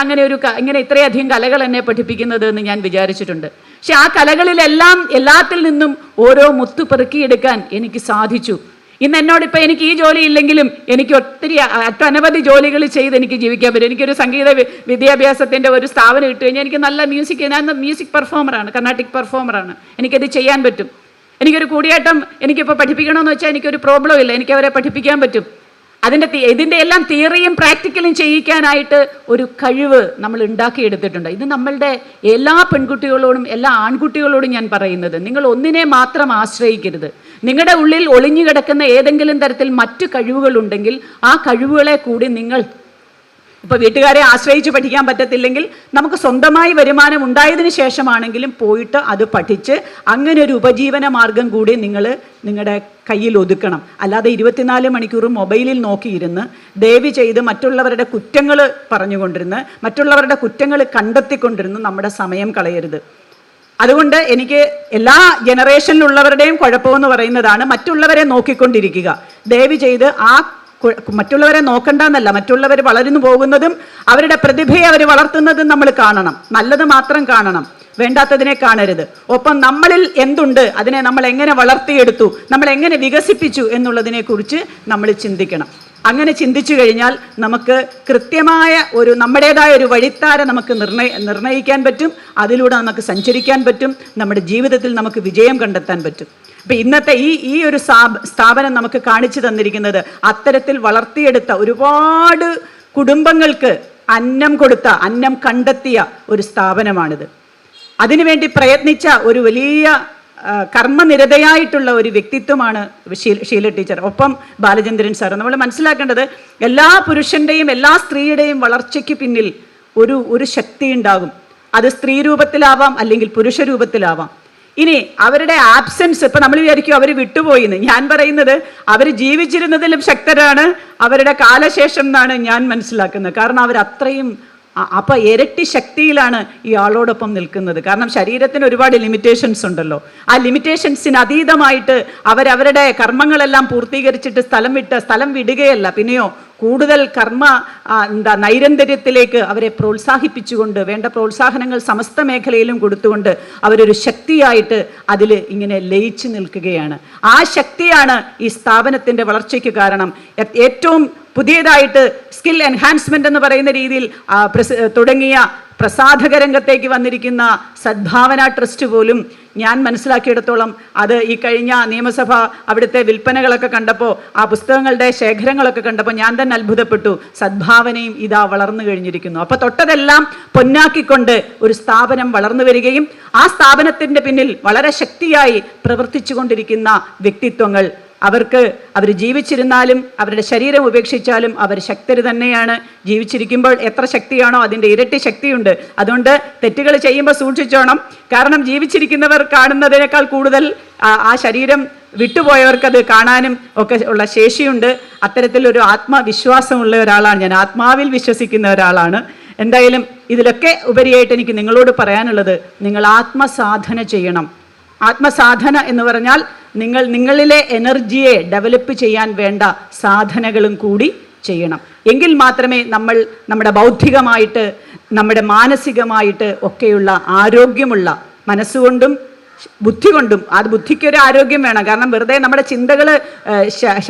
ഇങ്ങനെ ഇത്രയധികം കലകൾ എന്നെ പഠിപ്പിക്കുന്നത് എന്ന് ഞാൻ വിചാരിച്ചിട്ടുണ്ട്. പക്ഷെ ആ കലകളിലെല്ലാം എല്ലാത്തിൽ നിന്നും ഓരോ മുത്തു പെറുക്കിയെടുക്കാൻ എനിക്ക് സാധിച്ചു. ഇന്ന് എന്നോടിപ്പോൾ എനിക്ക് ഈ ജോലി ഇല്ലെങ്കിലും എനിക്ക് ഒട്ടനവധി ജോലികൾ ചെയ്ത് എനിക്ക് ജീവിക്കാൻ പറ്റും. എനിക്കൊരു സംഗീത വിദ്യാഭ്യാസത്തിൻ്റെ ഒരു സ്ഥാപനം ഇട്ട് കഴിഞ്ഞാൽ എനിക്ക് നല്ല ഞാൻ മ്യൂസിക് പെർഫോമറാണ്, കർണാട്ടിക് പെർഫോമറാണ്. എനിക്കത് ചെയ്യാൻ പറ്റും. എനിക്കൊരു കൂടിയാട്ടം എനിക്കിപ്പോൾ പഠിപ്പിക്കണമെന്ന് വെച്ചാൽ എനിക്കൊരു പ്രോബ്ലം ഇല്ല, എനിക്കവരെ പഠിപ്പിക്കാൻ പറ്റും. ഇതിൻ്റെ എല്ലാം തിയറിയും പ്രാക്ടിക്കലും ചെയ്യിക്കാനായിട്ട് ഒരു കഴിവ് നമ്മൾ ഉണ്ടാക്കിയെടുത്തിട്ടുണ്ട്. ഇത് നമ്മളുടെ എല്ലാ പെൺകുട്ടികളോടും എല്ലാ ആൺകുട്ടികളോടും ഞാൻ പറയുന്നത്, നിങ്ങൾ ഒന്നിനെ മാത്രം ആശ്രയിക്കരുത്. നിങ്ങളുടെ ഉള്ളിൽ ഒളിഞ്ഞു കിടക്കുന്ന ഏതെങ്കിലും തരത്തിൽ മറ്റു കഴിവുകളുണ്ടെങ്കിൽ ആ കഴിവുകളെ കൂടി നിങ്ങൾ, ഇപ്പോൾ വീട്ടുകാരെ ആശ്രയിച്ച് പഠിക്കാൻ പറ്റത്തില്ലെങ്കിൽ നമുക്ക് സ്വന്തമായി വരുമാനം ഉണ്ടായതിനു ശേഷമാണെങ്കിലും പോയിട്ട് അത് പഠിച്ച് അങ്ങനെ ഒരു ഉപജീവന മാർഗം കൂടി നിങ്ങളുടെ കയ്യിൽ ഒതുക്കണം. അല്ലാതെ 24 മണിക്കൂറും മൊബൈലിൽ നോക്കിയിരുന്ന് ദയവ് ചെയ്ത് മറ്റുള്ളവരുടെ കുറ്റങ്ങൾ പറഞ്ഞുകൊണ്ടിരുന്ന് മറ്റുള്ളവരുടെ കുറ്റങ്ങൾ കണ്ടെത്തിക്കൊണ്ടിരുന്ന് നമ്മുടെ സമയം കളയരുത്. അതുകൊണ്ട് എനിക്ക് എല്ലാ ജനറേഷനിലുള്ളവരുടെയും കുഴപ്പമെന്ന് പറയുന്നതാണ് മറ്റുള്ളവരെ നോക്കിക്കൊണ്ടിരിക്കുക. ദയവ് ചെയ്ത് മറ്റുള്ളവരെ നോക്കണ്ടെന്നല്ല, മറ്റുള്ളവർ വളർന്നു പോകുന്നതും അവരുടെ പ്രതിഭയെ അവർ വളർത്തുന്നതും നമ്മൾ കാണണം. നല്ലത് മാത്രം കാണണം, വേണ്ടാത്തതിനെ കാണരുത്. ഒപ്പം നമ്മളിൽ എന്തുണ്ട്, അതിനെ നമ്മൾ എങ്ങനെ വളർത്തിയെടുത്തു, നമ്മൾ എങ്ങനെ വികസിപ്പിച്ചു എന്നുള്ളതിനെക്കുറിച്ച് നമ്മൾ ചിന്തിക്കണം. അങ്ങനെ ചിന്തിച്ചു കഴിഞ്ഞാൽ നമുക്ക് കൃത്യമായ നമ്മുടേതായ ഒരു വഴിത്താര നമുക്ക് നിർണ്ണയിക്കാൻ പറ്റും. അതിലൂടെ നമുക്ക് സഞ്ചരിക്കാൻ പറ്റും. നമ്മുടെ ജീവിതത്തിൽ നമുക്ക് വിജയം കണ്ടെത്താൻ പറ്റും. അപ്പം ഇന്നത്തെ ഈ ഒരു സ്ഥാപനം നമുക്ക് കാണിച്ചു തന്നിരിക്കുന്നത് അത്തരത്തിൽ വളർത്തിയെടുത്ത ഒരുപാട് കുടുംബങ്ങൾക്ക് അന്നം കണ്ടെത്തിയ ഒരു സ്ഥാപനമാണിത്. അതിനുവേണ്ടി പ്രയത്നിച്ച ഒരു വലിയ കർമ്മനിരതയായിട്ടുള്ള ഒരു വ്യക്തിത്വമാണ് ഷീല ടീച്ചർ. ഒപ്പം ബാലചന്ദ്രൻ സാർ. നമ്മൾ മനസ്സിലാക്കേണ്ടത് എല്ലാ പുരുഷൻ്റെയും എല്ലാ സ്ത്രീയുടെയും വളർച്ചയ്ക്ക് പിന്നിൽ ഒരു ശക്തി ഉണ്ടാകും. അത് സ്ത്രീ രൂപത്തിലാവാം അല്ലെങ്കിൽ പുരുഷ രൂപത്തിലാവാം. ഇനി അവരുടെ ആബ്സെൻസ്, ഇപ്പൊ നമ്മൾ വിചാരിക്കും അവർ വിട്ടുപോയിന്ന്. ഞാൻ പറയുന്നത് അവർ ജീവിച്ചിരുന്നതിലും ശക്തരാണ് അവരുടെ കാലശേഷം എന്നാണ് ഞാൻ മനസ്സിലാക്കുന്നത്. കാരണം അവർ അത്രയും അപ്പൊ ഇരട്ടി ശക്തിയിലാണ് ഈ ആളോടൊപ്പം നിൽക്കുന്നത്. കാരണം ശരീരത്തിന് ഒരുപാട് ലിമിറ്റേഷൻസ് ഉണ്ടല്ലോ. ആ ലിമിറ്റേഷൻസിന് അതീതമായിട്ട് അവരവരുടെ കർമ്മങ്ങളെല്ലാം പൂർത്തീകരിച്ചിട്ട് സ്ഥലം വിടുകയല്ല, പിന്നെയോ കൂടുതൽ നൈരന്തര്യത്തിലേക്ക് അവരെ പ്രോത്സാഹിപ്പിച്ചുകൊണ്ട് വേണ്ട പ്രോത്സാഹനങ്ങൾ സമസ്ത മേഖലയിലും കൊടുത്തുകൊണ്ട് അവരൊരു ശക്തിയായിട്ട് അതിൽ ഇങ്ങനെ ലയിച്ചു നിൽക്കുകയാണ്. ആ ശക്തിയാണ് ഈ സ്ഥാപനത്തിൻ്റെ വളർച്ചയ്ക്ക് കാരണം. ഏറ്റവും പുതിയതായിട്ട് സ്കിൽ എൻഹാൻസ്മെന്റ് എന്ന് പറയുന്ന രീതിയിൽ തുടങ്ങിയ പ്രസാധക രംഗത്തേക്ക് വന്നിരിക്കുന്ന സദ്ഭാവന ട്രസ്റ്റ് പോലും ഞാൻ മനസ്സിലാക്കിയെടുത്തോളം അത് ഈ കഴിഞ്ഞ നിയമസഭ അവിടുത്തെ വിൽപ്പനകളൊക്കെ കണ്ടപ്പോൾ, ആ പുസ്തകങ്ങളുടെ ശേഖരങ്ങളൊക്കെ കണ്ടപ്പോൾ ഞാൻ തന്നെ അത്ഭുതപ്പെട്ടു. സദ്ഭാവനയും ഇതാ വളർന്നു കഴിഞ്ഞിരിക്കുന്നു. അപ്പോൾ തൊട്ടതെല്ലാം പൊന്നാക്കിക്കൊണ്ട് ഒരു സ്ഥാപനം വളർന്നു വരികയും ആ സ്ഥാപനത്തിൻ്റെ പിന്നിൽ വളരെ ശക്തിയായി പ്രവർത്തിച്ചു കൊണ്ടിരിക്കുന്ന വ്യക്തിത്വങ്ങൾ, അവർ ജീവിച്ചിരുന്നാലും അവരുടെ ശരീരം ഉപേക്ഷിച്ചാലും അവർ ശക്തർ തന്നെയാണ്. ജീവിച്ചിരിക്കുമ്പോൾ എത്ര ശക്തിയാണോ അതിൻ്റെ ഇരട്ടി ശക്തിയുണ്ട്. അതുകൊണ്ട് തെറ്റുകൾ ചെയ്യുമ്പോൾ സൂക്ഷിച്ചോണം. കാരണം ജീവിച്ചിരിക്കുന്നവർ കാണുന്നതിനേക്കാൾ കൂടുതൽ ആ ശരീരം വിട്ടുപോയവർക്കത് കാണാനും ഒക്കെ ഉള്ള ശേഷിയുണ്ട്. അത്തരത്തിലൊരു ആത്മവിശ്വാസമുള്ള ഒരാളാണ് ഞാൻ, ആത്മാവിൽ വിശ്വസിക്കുന്ന ഒരാളാണ്. എന്തായാലും ഇതിലൊക്കെ ഉപരിയായിട്ട് എനിക്ക് നിങ്ങളോട് പറയാനുള്ളത്, നിങ്ങൾ ആത്മസാധന ചെയ്യണം. ആത്മസാധന എന്ന് പറഞ്ഞാൽ നിങ്ങളിലെ എനർജിയെ ഡെവലപ്പ് ചെയ്യാൻ വേണ്ട സാധനകളും കൂടി ചെയ്യണം. എങ്കിൽ മാത്രമേ നമ്മുടെ ബൗദ്ധികമായിട്ട് നമ്മുടെ മാനസികമായിട്ട് ഒക്കെയുള്ള ആരോഗ്യമുള്ള മനസ്സുകൊണ്ടും ബുദ്ധി കൊണ്ടും, അത് ബുദ്ധിക്കൊരു ആരോഗ്യം വേണം. കാരണം വെറുതെ നമ്മുടെ ചിന്തകൾ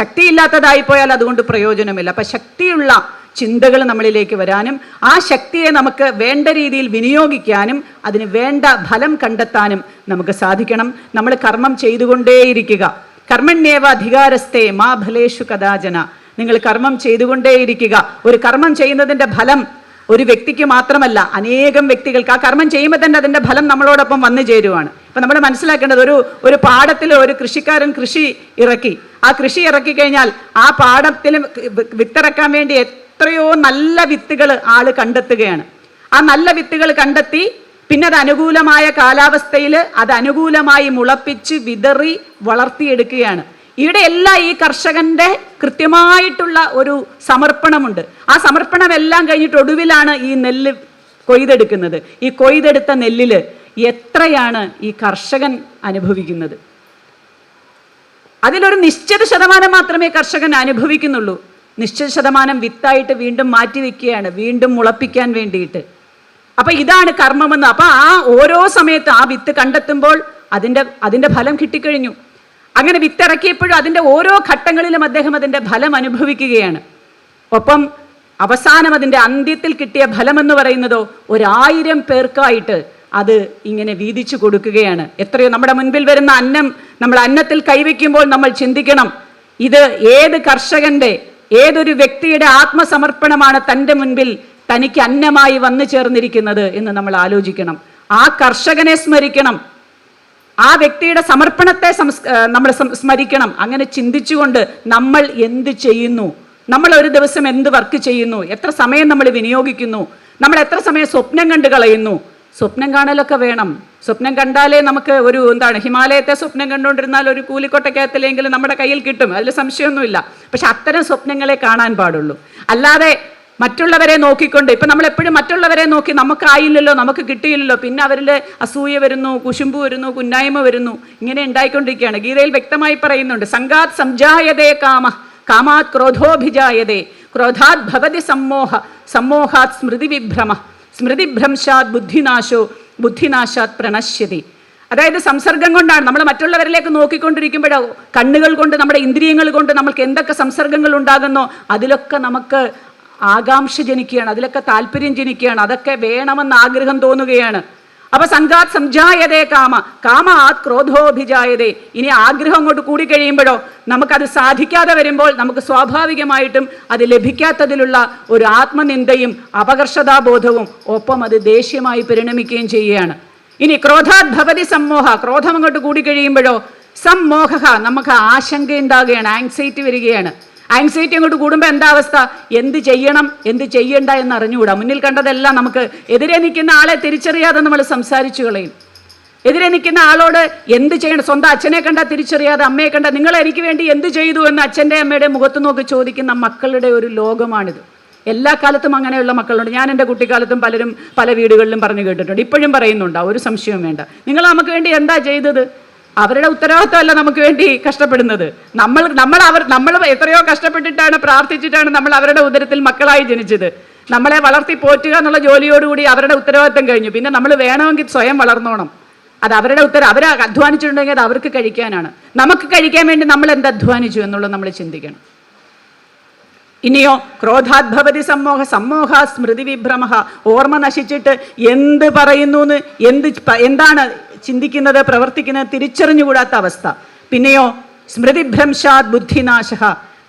ശക്തിയില്ലാത്തതായി പോയാൽ അതുകൊണ്ട് പ്രയോജനമില്ല. അപ്പം ശക്തിയുള്ള ചിന്തകൾ നമ്മളിലേക്ക് വരാനും ആ ശക്തിയെ നമുക്ക് വേണ്ട രീതിയിൽ വിനിയോഗിക്കാനും അതിന് വേണ്ട ഫലം കണ്ടെത്താനും നമുക്ക് സാധിക്കണം. നമ്മൾ കർമ്മം ചെയ്തുകൊണ്ടേയിരിക്കുക. കർമ്മണ്യേവ അധികാരസ്ഥേ മാ ഫലേഷു കദാചന. നിങ്ങൾ കർമ്മം ചെയ്തുകൊണ്ടേയിരിക്കുക. ഒരു കർമ്മം ചെയ്യുന്നതിൻ്റെ ഫലം ഒരു വ്യക്തിക്ക് മാത്രമല്ല, അനേകം വ്യക്തികൾക്ക്. ആ കർമ്മം ചെയ്യുമ്പോൾ തന്നെ അതിൻ്റെ ഫലം നമ്മളോടൊപ്പം വന്നു ചേരുവാണ്. അപ്പം നമ്മൾ മനസ്സിലാക്കേണ്ടത്, ഒരു പാടത്തിൽ ഒരു കൃഷിക്കാരൻ കൃഷി ഇറക്കി. ആ കൃഷി ഇറക്കി കഴിഞ്ഞാൽ ആ പാടത്തിൽ വിത്തിറക്കാൻ വേണ്ടി എത്രയോ നല്ല വിത്തുകൾ ആള് കണ്ടെത്തുകയാണ്. ആ നല്ല വിത്തുകൾ കണ്ടെത്തി പിന്നെ അത് അനുകൂലമായ കാലാവസ്ഥയിൽ അത് അനുകൂലമായി മുളപ്പിച്ച് വിതറി വളർത്തിയെടുക്കുകയാണ്. ഇവിടെ എല്ലാം ഈ കർഷകന്റെ കൃത്യമായിട്ടുള്ള ഒരു സമർപ്പണമുണ്ട്. ആ സമർപ്പണമെല്ലാം കഴിഞ്ഞിട്ട് ഒടുവിലാണ് ഈ നെല്ല് കൊയ്തെടുക്കുന്നത്. ഈ കൊയ്തെടുത്ത നെല്ലില് എത്രയാണ് ഈ കർഷകൻ അനുഭവിക്കുന്നത്? അതിലൊരു നിശ്ചിത ശതമാനം മാത്രമേ കർഷകൻ അനുഭവിക്കുന്നുള്ളൂ. നിശ്ചിത ശതമാനം വിത്തായിട്ട് വീണ്ടും മാറ്റി വെക്കുകയാണ്, വീണ്ടും മുളപ്പിക്കാൻ വേണ്ടിയിട്ട്. അപ്പൊ ഇതാണ് കർമ്മമെന്ന്. അപ്പൊ ആ ഓരോ സമയത്ത് ആ വിത്ത് കണ്ടെത്തുമ്പോൾ അതിൻ്റെ ഫലം കിട്ടിക്കഴിഞ്ഞു. അങ്ങനെ വിത്തിറക്കിയപ്പോഴും അതിൻ്റെ ഓരോ ഘട്ടങ്ങളിലും അദ്ദേഹം അതിൻ്റെ ഫലം അനുഭവിക്കുകയാണ്. ഒപ്പം അവസാനം അതിൻ്റെ അന്ത്യത്തിൽ കിട്ടിയ ഫലമെന്ന് പറയുന്നതോ 1000 പേർക്കായിട്ട് അത് ഇങ്ങനെ വീതിച്ചു കൊടുക്കുകയാണ്. എത്രയോ നമ്മുടെ മുൻപിൽ വരുന്ന അന്നം, നമ്മൾ അന്നത്തിൽ കൈവയ്ക്കുമ്പോൾ നമ്മൾ ചിന്തിക്കണം, ഇത് ഏത് കർഷകന്റെ, ഏതൊരു വ്യക്തിയുടെ ആത്മസമർപ്പണമാണ് തൻ്റെ മുൻപിൽ തനിക്ക് അന്നമായി വന്നു ചേർന്നിരിക്കുന്നത് എന്ന് നമ്മൾ ആലോചിക്കണം. ആ കർഷകനെ സ്മരിക്കണം, ആ വ്യക്തിയുടെ സമർപ്പണത്തെ നമ്മൾ സ്മരിക്കണം. അങ്ങനെ ചിന്തിച്ചുകൊണ്ട് നമ്മൾ എന്ത് ചെയ്യുന്നു, നമ്മൾ ഒരു ദിവസം എന്ത് വർക്ക് ചെയ്യുന്നു, എത്ര സമയം നമ്മൾ വിനിയോഗിക്കുന്നു, നമ്മൾ എത്ര സമയം സ്വപ്നം കണ്ട് കളയുന്നു. സ്വപ്നം കാണലൊക്കെ വേണം. സ്വപ്നം കണ്ടാലേ നമുക്ക് ഹിമാലയത്തെ സ്വപ്നം കണ്ടുകൊണ്ടിരുന്നാൽ ഒരു കൂലിക്കൊട്ടക്കകത്തിലെങ്കിലും നമ്മുടെ കയ്യിൽ കിട്ടും, അതിൽ സംശയമൊന്നുമില്ല. പക്ഷെ അത്തരം സ്വപ്നങ്ങളെ കാണാൻ പാടുള്ളൂ. അല്ലാതെ മറ്റുള്ളവരെ നോക്കിക്കൊണ്ട്, ഇപ്പം നമ്മളെപ്പോഴും മറ്റുള്ളവരെ നോക്കി നമുക്കായില്ലല്ലോ, നമുക്ക് കിട്ടിയില്ലല്ലോ, പിന്നെ അവരിൽ അസൂയ വരുന്നു, കുശുമ്പ് വരുന്നു, കുന്നായ്മ വരുന്നു, ഇങ്ങനെ ഉണ്ടായിക്കൊണ്ടിരിക്കുകയാണ്. ഗീതയിൽ വ്യക്തമായി പറയുന്നുണ്ട്, സംഘാത് സംജായതേ കാമാത് ക്രോധോഭിജായതേ ക്രോധാത് ഭവതി സമ്മോഹാത് സ്മൃതിവിഭ്രമ സ്മൃതിഭ്രംശാത് ബുദ്ധിനാശാത് പ്രണശ്യതി. അതായത് സംസർഗം കൊണ്ടാണ് നമ്മൾ മറ്റുള്ളവരിലേക്ക് നോക്കിക്കൊണ്ടിരിക്കുമ്പോഴോ, കണ്ണുകൾ കൊണ്ട്, നമ്മുടെ ഇന്ദ്രിയങ്ങൾ കൊണ്ട് നമുക്ക് എന്തൊക്കെ സംസർഗങ്ങൾ ഉണ്ടാകുന്നോ അതിലൊക്കെ നമുക്ക് ആകാംക്ഷ ജനിക്കുകയാണ്, അതിലൊക്കെ താല്പര്യം ജനിക്കുകയാണ്, അതൊക്കെ വേണമെന്ന് ആഗ്രഹം തോന്നുകയാണ്. അപ്പൊ സംഘാത് സംജായതേ കാമാത് ക്രോധോഭിജായതേ. ഇനി ആഗ്രഹം അങ്ങോട്ട് കൂടിക്കഴിയുമ്പോഴോ നമുക്കത് സാധിക്കാതെ വരുമ്പോൾ നമുക്ക് സ്വാഭാവികമായിട്ടും അത് ലഭിക്കാത്തതിലുള്ള ഒരു ആത്മനിന്ദയും അപകർഷതാബോധവും ഒപ്പം അത് ദേഷ്യമായി പരിണമിക്കുകയും ചെയ്യുകയാണ്. ഇനി ക്രോധാത് ഭവതി സമ്മോഹ, ക്രോധം അങ്ങോട്ട് കൂടിക്കഴിയുമ്പോഴോ സമ്മോഹ, നമുക്ക് ആശങ്കയുണ്ടാകുകയാണ്, ആങ്സൈറ്റി വരികയാണ്. ആങ്സൈറ്റി അങ്ങോട്ട് കൂടുമ്പോൾ എന്താ അവസ്ഥ? എന്ത് ചെയ്യണം എന്ത് ചെയ്യണ്ട എന്ന് അറിഞ്ഞുകൂടാ. മുന്നിൽ കണ്ടതെല്ലാം നമുക്ക് എതിരെ നിൽക്കുന്ന ആളെ തിരിച്ചറിയാതെ നമ്മൾ സംസാരിച്ചു കളയും. എതിരെ നിൽക്കുന്ന ആളോട് എന്ത് ചെയ്യണം, സ്വന്തം അച്ഛനെ കണ്ടാൽ തിരിച്ചറിയാതെ അമ്മയെ കണ്ടാൽ നിങ്ങൾ എനിക്ക് വേണ്ടി എന്ത് ചെയ്തു എന്ന് അച്ഛൻ്റെ അമ്മയുടെ മുഖത്ത് നോക്കി ചോദിക്കുന്ന മക്കളുടെ ഒരു ലോകമാണിത്. എല്ലാ കാലത്തും അങ്ങനെയുള്ള മക്കളുണ്ട്. ഞാൻ എൻ്റെ കുട്ടിക്കാലത്തും പലരും പല വീടുകളിലും പറഞ്ഞു കേട്ടിട്ടുണ്ട്, ഇപ്പോഴും പറയുന്നുണ്ട്, ഒരു സംശയവും വേണ്ട. നിങ്ങൾ നമുക്ക് വേണ്ടി എന്താ ചെയ്തത്? അവരുടെ ഉത്തരവാദിത്തമല്ല നമുക്ക് വേണ്ടി കഷ്ടപ്പെടുന്നത്. നമ്മൾ എത്രയോ കഷ്ടപ്പെട്ടിട്ടാണ്, പ്രാർത്ഥിച്ചിട്ടാണ് നമ്മൾ അവരുടെ ഉദരത്തിൽ മക്കളായി ജനിച്ചത്. നമ്മളെ വളർത്തി പോറ്റുക എന്നുള്ള ജോലിയോടുകൂടി അവരുടെ ഉത്തരവാദിത്തം കഴിഞ്ഞു. പിന്നെ നമ്മൾ വേണമെങ്കിൽ സ്വയം വളർന്നോണം. അത് അവരുടെ അവർ അധ്വാനിച്ചിട്ടുണ്ടെങ്കിൽ അത് അവർക്ക് കഴിക്കാനാണ്. നമുക്ക് കഴിക്കാൻ വേണ്ടി നമ്മൾ എന്ത് അധ്വാനിച്ചു എന്നുള്ളത് നമ്മൾ ചിന്തിക്കണം. ഇനിയോ ക്രോധാദ്ഭവതി സമ്മോഹ സമ്മോഹ സ്മൃതി വിഭ്രമ, ഓർമ്മ നശിച്ചിട്ട് എന്ത് പറയുന്നു എന്ന് എന്താണ് ചിന്തിക്കുന്നത് പ്രവർത്തിക്കുന്നത് തിരിച്ചറിഞ്ഞുകൂടാത്ത അവസ്ഥ. പിന്നെയോ സ്മൃതിഭ്രംശാത് ബുദ്ധിനാശ,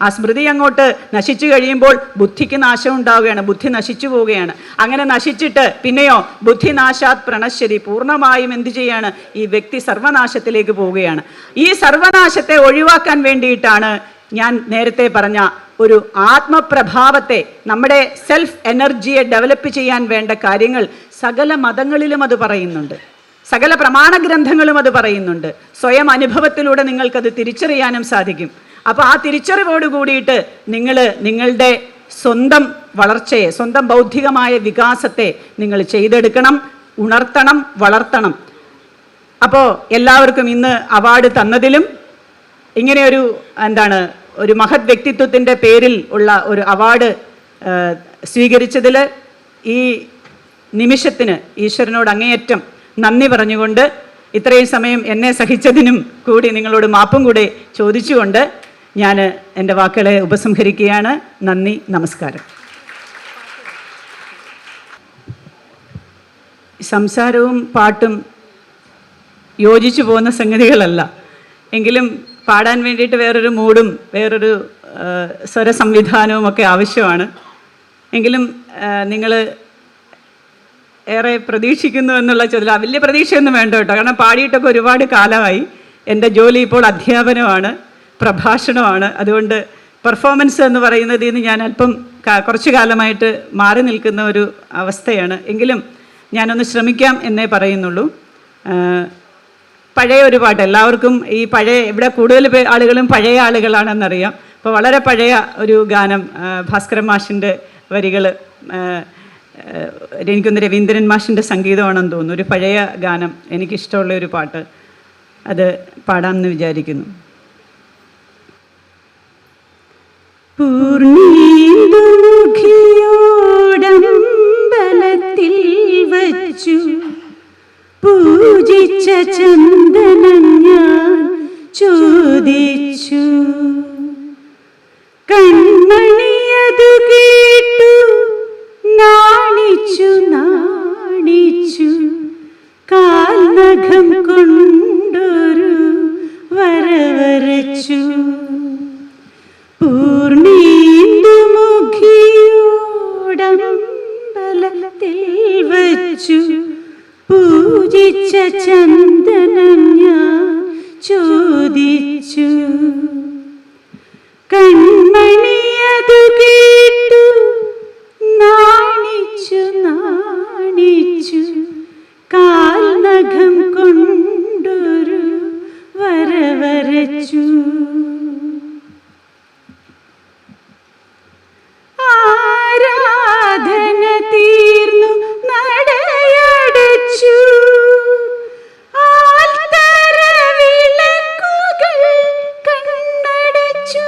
ആ സ്മൃതി അങ്ങോട്ട് നശിച്ചു കഴിയുമ്പോൾ ബുദ്ധിക്ക് നാശം ഉണ്ടാവുകയാണ്, ബുദ്ധി നശിച്ചു പോവുകയാണ്. അങ്ങനെ നശിച്ചിട്ട് പിന്നെയോ ബുദ്ധിനാശാത് പ്രണശ്യതി, പൂർണ്ണമായും എന്ത് ചെയ്യാണ് ഈ വ്യക്തി സർവനാശത്തിലേക്ക് പോവുകയാണ്. ഈ സർവനാശത്തെ ഒഴിവാക്കാൻ വേണ്ടിയിട്ടാണ് ഞാൻ നേരത്തെ പറഞ്ഞ ഒരു ആത്മപ്രഭാവത്തെ, നമ്മുടെ സെൽഫ് എനർജിയെ ഡെവലപ്പ് ചെയ്യാൻ വേണ്ട കാര്യങ്ങൾ സകല മതങ്ങളിലും അത് പറയുന്നുണ്ട്, സകല പ്രമാണ ഗ്രന്ഥങ്ങളും അത് പറയുന്നുണ്ട്. സ്വയം അനുഭവത്തിലൂടെ നിങ്ങൾക്കത് തിരിച്ചറിയാനും സാധിക്കും. അപ്പോൾ ആ തിരിച്ചറിവോട് കൂടിയിട്ട് നിങ്ങളുടെ സ്വന്തം വളർച്ചയെ, സ്വന്തം ബൗദ്ധികമായ വികാസത്തെ നിങ്ങൾ ചെയ്തെടുക്കണം, ഉണർത്തണം, വളർത്തണം. അപ്പോൾ എല്ലാവർക്കും ഇന്ന് അവാർഡ് തന്നതിലും ഇങ്ങനെയൊരു ഒരു മഹത് വ്യക്തിത്വത്തിൻ്റെ പേരിൽ ഉള്ള ഒരു അവാർഡ് സ്വീകരിച്ചതിൽ ഈ നിമിഷത്തിന് ഈശ്വരനോട് അങ്ങേയറ്റം നന്ദി പറഞ്ഞുകൊണ്ട്, ഇത്രയും സമയം എന്നെ സഹിച്ചതിനും കൂടി നിങ്ങളോട് മാപ്പും കൂടെ ചോദിച്ചുകൊണ്ട് ഞാൻ എൻ്റെ വാക്കുകളെ ഉപസംഹരിക്കുകയാണ്. നന്ദി, നമസ്കാരം. സംസാരവും പാട്ടും യോജിച്ചു പോകുന്ന സംഗതികളല്ല, എങ്കിലും പാടാൻ വേണ്ടിയിട്ട് വേറൊരു മൂഡും വേറൊരു സ്വര സംവിധാനവും ഒക്കെ ആവശ്യമാണ്. എങ്കിലും നിങ്ങൾ ഏറെ പ്രതീക്ഷിക്കുന്നു എന്നുള്ള ചോദ്യം വലിയ പ്രതീക്ഷയൊന്നും വേണ്ട കേട്ടോ, കാരണം പാടിയിട്ടൊക്കെ ഒരുപാട് കാലമായി. എൻ്റെ ജോലി ഇപ്പോൾ അധ്യാപനമാണ്, പ്രഭാഷണമാണ്. അതുകൊണ്ട് പെർഫോമൻസ് എന്ന് പറയുന്നതിൽ നിന്ന് ഞാൻ അല്പം കുറച്ചു കാലമായിട്ട് മാറി നിൽക്കുന്ന ഒരു അവസ്ഥയാണ്. എങ്കിലും ഞാനൊന്ന് ശ്രമിക്കാം എന്നേ പറയുന്നുള്ളൂ. പഴയ ഒരു പാട്ട്, എല്ലാവർക്കും ഈ ഇവിടെ കൂടുതൽ ആളുകളും പഴയ ആളുകളാണെന്നറിയാം. അപ്പോൾ വളരെ പഴയ ഒരു ഗാനം, ഭാസ്കരൻ മാഷിൻ്റെ വരികൾ, എനിക്കൊന്ന് രവീന്ദ്രൻ മാഷിൻ്റെ സംഗീതമാണെന്ന് തോന്നുന്നു, ഒരു പഴയ ഗാനം, എനിക്കിഷ്ടമുള്ള ഒരു പാട്ട്, അത് പാടാമെന്ന് വിചാരിക്കുന്നു. പൂർണ്ണീന്ദുമുഖിയോടമ്പലത്തിൽ വച്ചു പൂജിച്ച ചന്ദനം ഞാൻ ചോദിച്ചു, കൺമണിയതു കേട്ടു നാണിച്ചു നാണിച്ചു, കാൽനഖം കൊണ്ടൊരു വരവരച്ചു. പൂർണ്ണീന്ദുമുഖിയോടമ്പലത്തിൽ വച്ചു പൂജിച്ച ചന്ദനം ഞാൻ ചോദിച്ചു, കൺമണിയതു കേട്ടു നാണിച്ചു നാണിച്ചു, കാൽനഖം കൊണ്ടൊരു വരവരച്ചു. ആരാധന തീർന്നു നടയടച്ചു, ആൽത്തറ വിളക്കുകൾ കണ്ണടച്ചു.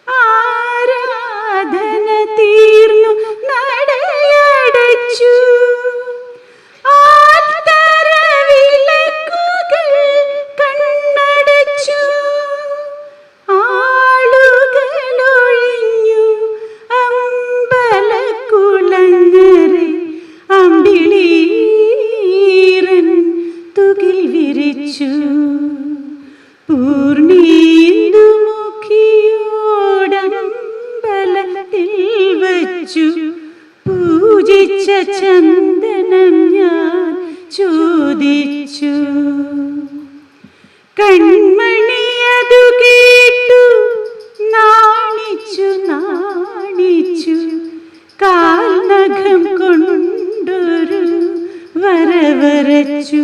ആരാധന തീർന്നു നടയടച്ചു, ആൽത്തറ വിളക്കുകൾ കണ്ണടച്ചു. ആളുകളൊഴിഞ്ഞു അമ്പലക്കുളങ്ങരെ, അമ്പിളീരൻ തുകിൽ വിരിച്ചു. പൂർണ്ണീന്ദുമുഖിയോടമ്പലത്തിൽ വച്ചു പൂജിച്ച ചന്ദനം ഞാൻ ചോദിച്ചു, കൺമണിയതു കേട്ടു നാണിച്ചു നാണിച്ചു, കാൽനഖം കൊണ്ടൊരു വരവരച്ചു.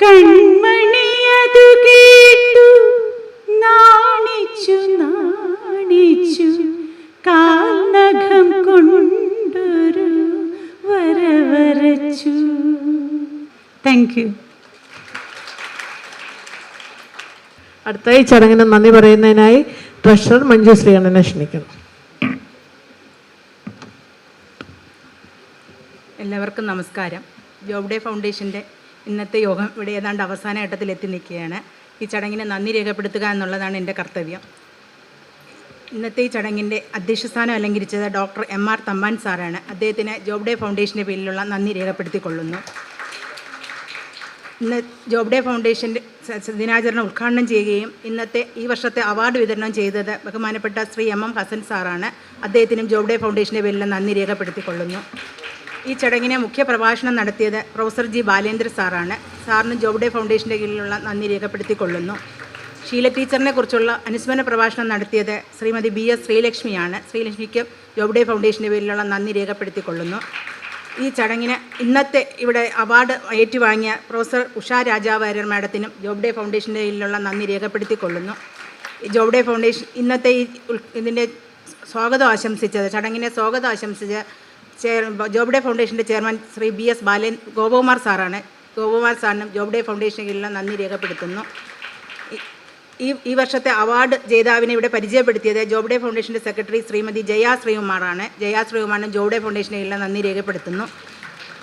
കൺമണിയതു കേട്ടു നാണിച്ചു നാണിച്ചു കാൽനഖം കൊണ്ടൊരു വര വരച്ചു. Thank you. അടുത്തായി ചടങ്ങിന് നന്ദി പറയുന്നതിനായി ട്രഷറർ മഞ്ജു ശ്രീകണ്ഠനെ ക്ഷണിക്കുന്നു. എല്ലാവർക്കും നമസ്കാരം. ജോബ് ഡേ ഫൗണ്ടേഷൻ്റെ ഇന്നത്തെ യോഗം ഇവിടെ ഏതാണ്ട് അവസാന ഘട്ടത്തിൽ എത്തി നിൽക്കുകയാണ്. ഈ ചടങ്ങിന് നന്ദി രേഖപ്പെടുത്തുക എന്നുള്ളതാണ് എൻ്റെ കർത്തവ്യം. ഇന്നത്തെ ഈ ചടങ്ങിൻ്റെ അധ്യക്ഷസ്ഥാനം അലങ്കരിച്ചത് ഡോക്ടർ MR തമ്പാൻ സാറാണ്. അദ്ദേഹത്തിന് ജോബ് ഡേ ഫൗണ്ടേഷൻ്റെ പേരിലുള്ള നന്ദി രേഖപ്പെടുത്തിക്കൊള്ളുന്നു. ഇന്ന് ജോബ് ഡേ ഫൗണ്ടേഷൻ്റെ ദിനാചരണം ഉദ്ഘാടനം ചെയ്യുകയും ഇന്നത്തെ ഈ വർഷത്തെ അവാർഡ് വിതരണം ചെയ്തത് ബഹുമാനപ്പെട്ട ശ്രീ MM ഹസൻ സാറാണ്. അദ്ദേഹത്തിനും ജോബ് ഡേ ഫൗണ്ടേഷൻ്റെ പേരിലുള്ള നന്ദി രേഖപ്പെടുത്തിക്കൊള്ളുന്നു. ഈ ചടങ്ങിന് മുഖ്യ പ്രഭാഷണം നടത്തിയത് പ്രൊഫസർ G ബാലേന്ദ്ര സാറാണ്. സാറിന് ജോബ് ഡേ ഫൗണ്ടേഷൻ്റെ കീഴിലുള്ള നന്ദി രേഖപ്പെടുത്തിക്കൊള്ളുന്നു. ഷീല ടീച്ചറിനെ കുറിച്ചുള്ള അനുസ്മരണ പ്രഭാഷണം നടത്തിയത് ശ്രീമതി BS ശ്രീലക്ഷ്മിയാണ്. ശ്രീലക്ഷ്മിക്ക് ജോബ് ഡേ ഫൗണ്ടേഷൻ്റെ പേരിലുള്ള നന്ദി രേഖപ്പെടുത്തിക്കൊള്ളുന്നു. ഈ ചടങ്ങിന് ഇന്നത്തെ ഇവിടെ അവാർഡ് ഏറ്റുവാങ്ങിയ പ്രൊഫസർ ഉഷാ രാജാവാര്യർ മാഡത്തിനും ജോബ് ഡേ ഫൗണ്ടേഷൻ്റെ കീഴിലുള്ള നന്ദി രേഖപ്പെടുത്തിക്കൊള്ളുന്നു. ജോബ് ഡേ ഫൗണ്ടേഷൻ ഇന്നത്തെ ഇതിൻ്റെ ചടങ്ങിനെ സ്വാഗതം ആശംസിച്ച ജോബ് ഡേ ഫൗണ്ടേഷൻ്റെ ചെയർമാൻ ശ്രീ BS ഗോപകുമാർ സാറാണ്. ഗോപകുമാർ സാറിനും ജോബ് ഡേ ഫൗണ്ടേഷന് കീഴിലുള്ള നന്ദി രേഖപ്പെടുത്തുന്നു. ഈ വർഷത്തെ അവാർഡ് ജേതാവിനെ ഇവിടെ പരിചയപ്പെടുത്തിയത് ജോബ് ഡേ ഫൗണ്ടേഷൻ്റെ സെക്രട്ടറി ശ്രീമതി ജയ ശ്രീകുമാറാണ്. ജയ ശ്രീകുമാറിനും ജോബ് ഡേ ഫൗണ്ടേഷന് കീഴിലുള്ള നന്ദി രേഖപ്പെടുത്തുന്നു.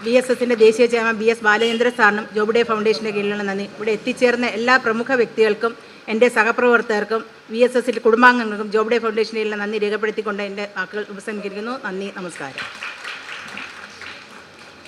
BSSൻ്റെ ദേശീയ ചെയർമാൻ BS ബാലചന്ദ്ര സാറിനും ജോബ് ഡേ ഫൗണ്ടേഷൻ്റെ കീഴിലുള്ള നന്ദി. ഇവിടെ എത്തിച്ചേർന്ന എല്ലാ പ്രമുഖ വ്യക്തികൾക്കും എൻ്റെ സഹപ്രവർത്തകർക്കും BSSൻ്റെ കുടുംബാംഗങ്ങൾക്കും ജോബ് ഡേ ഫൗണ്ടേഷൻ്റെ കീഴിലുള്ള നന്ദി രേഖപ്പെടുത്തിക്കൊണ്ട് എൻ്റെ വാക്കുകൾ ഉപസംഹരിക്കുന്നു. നന്ദി, നമസ്കാരം.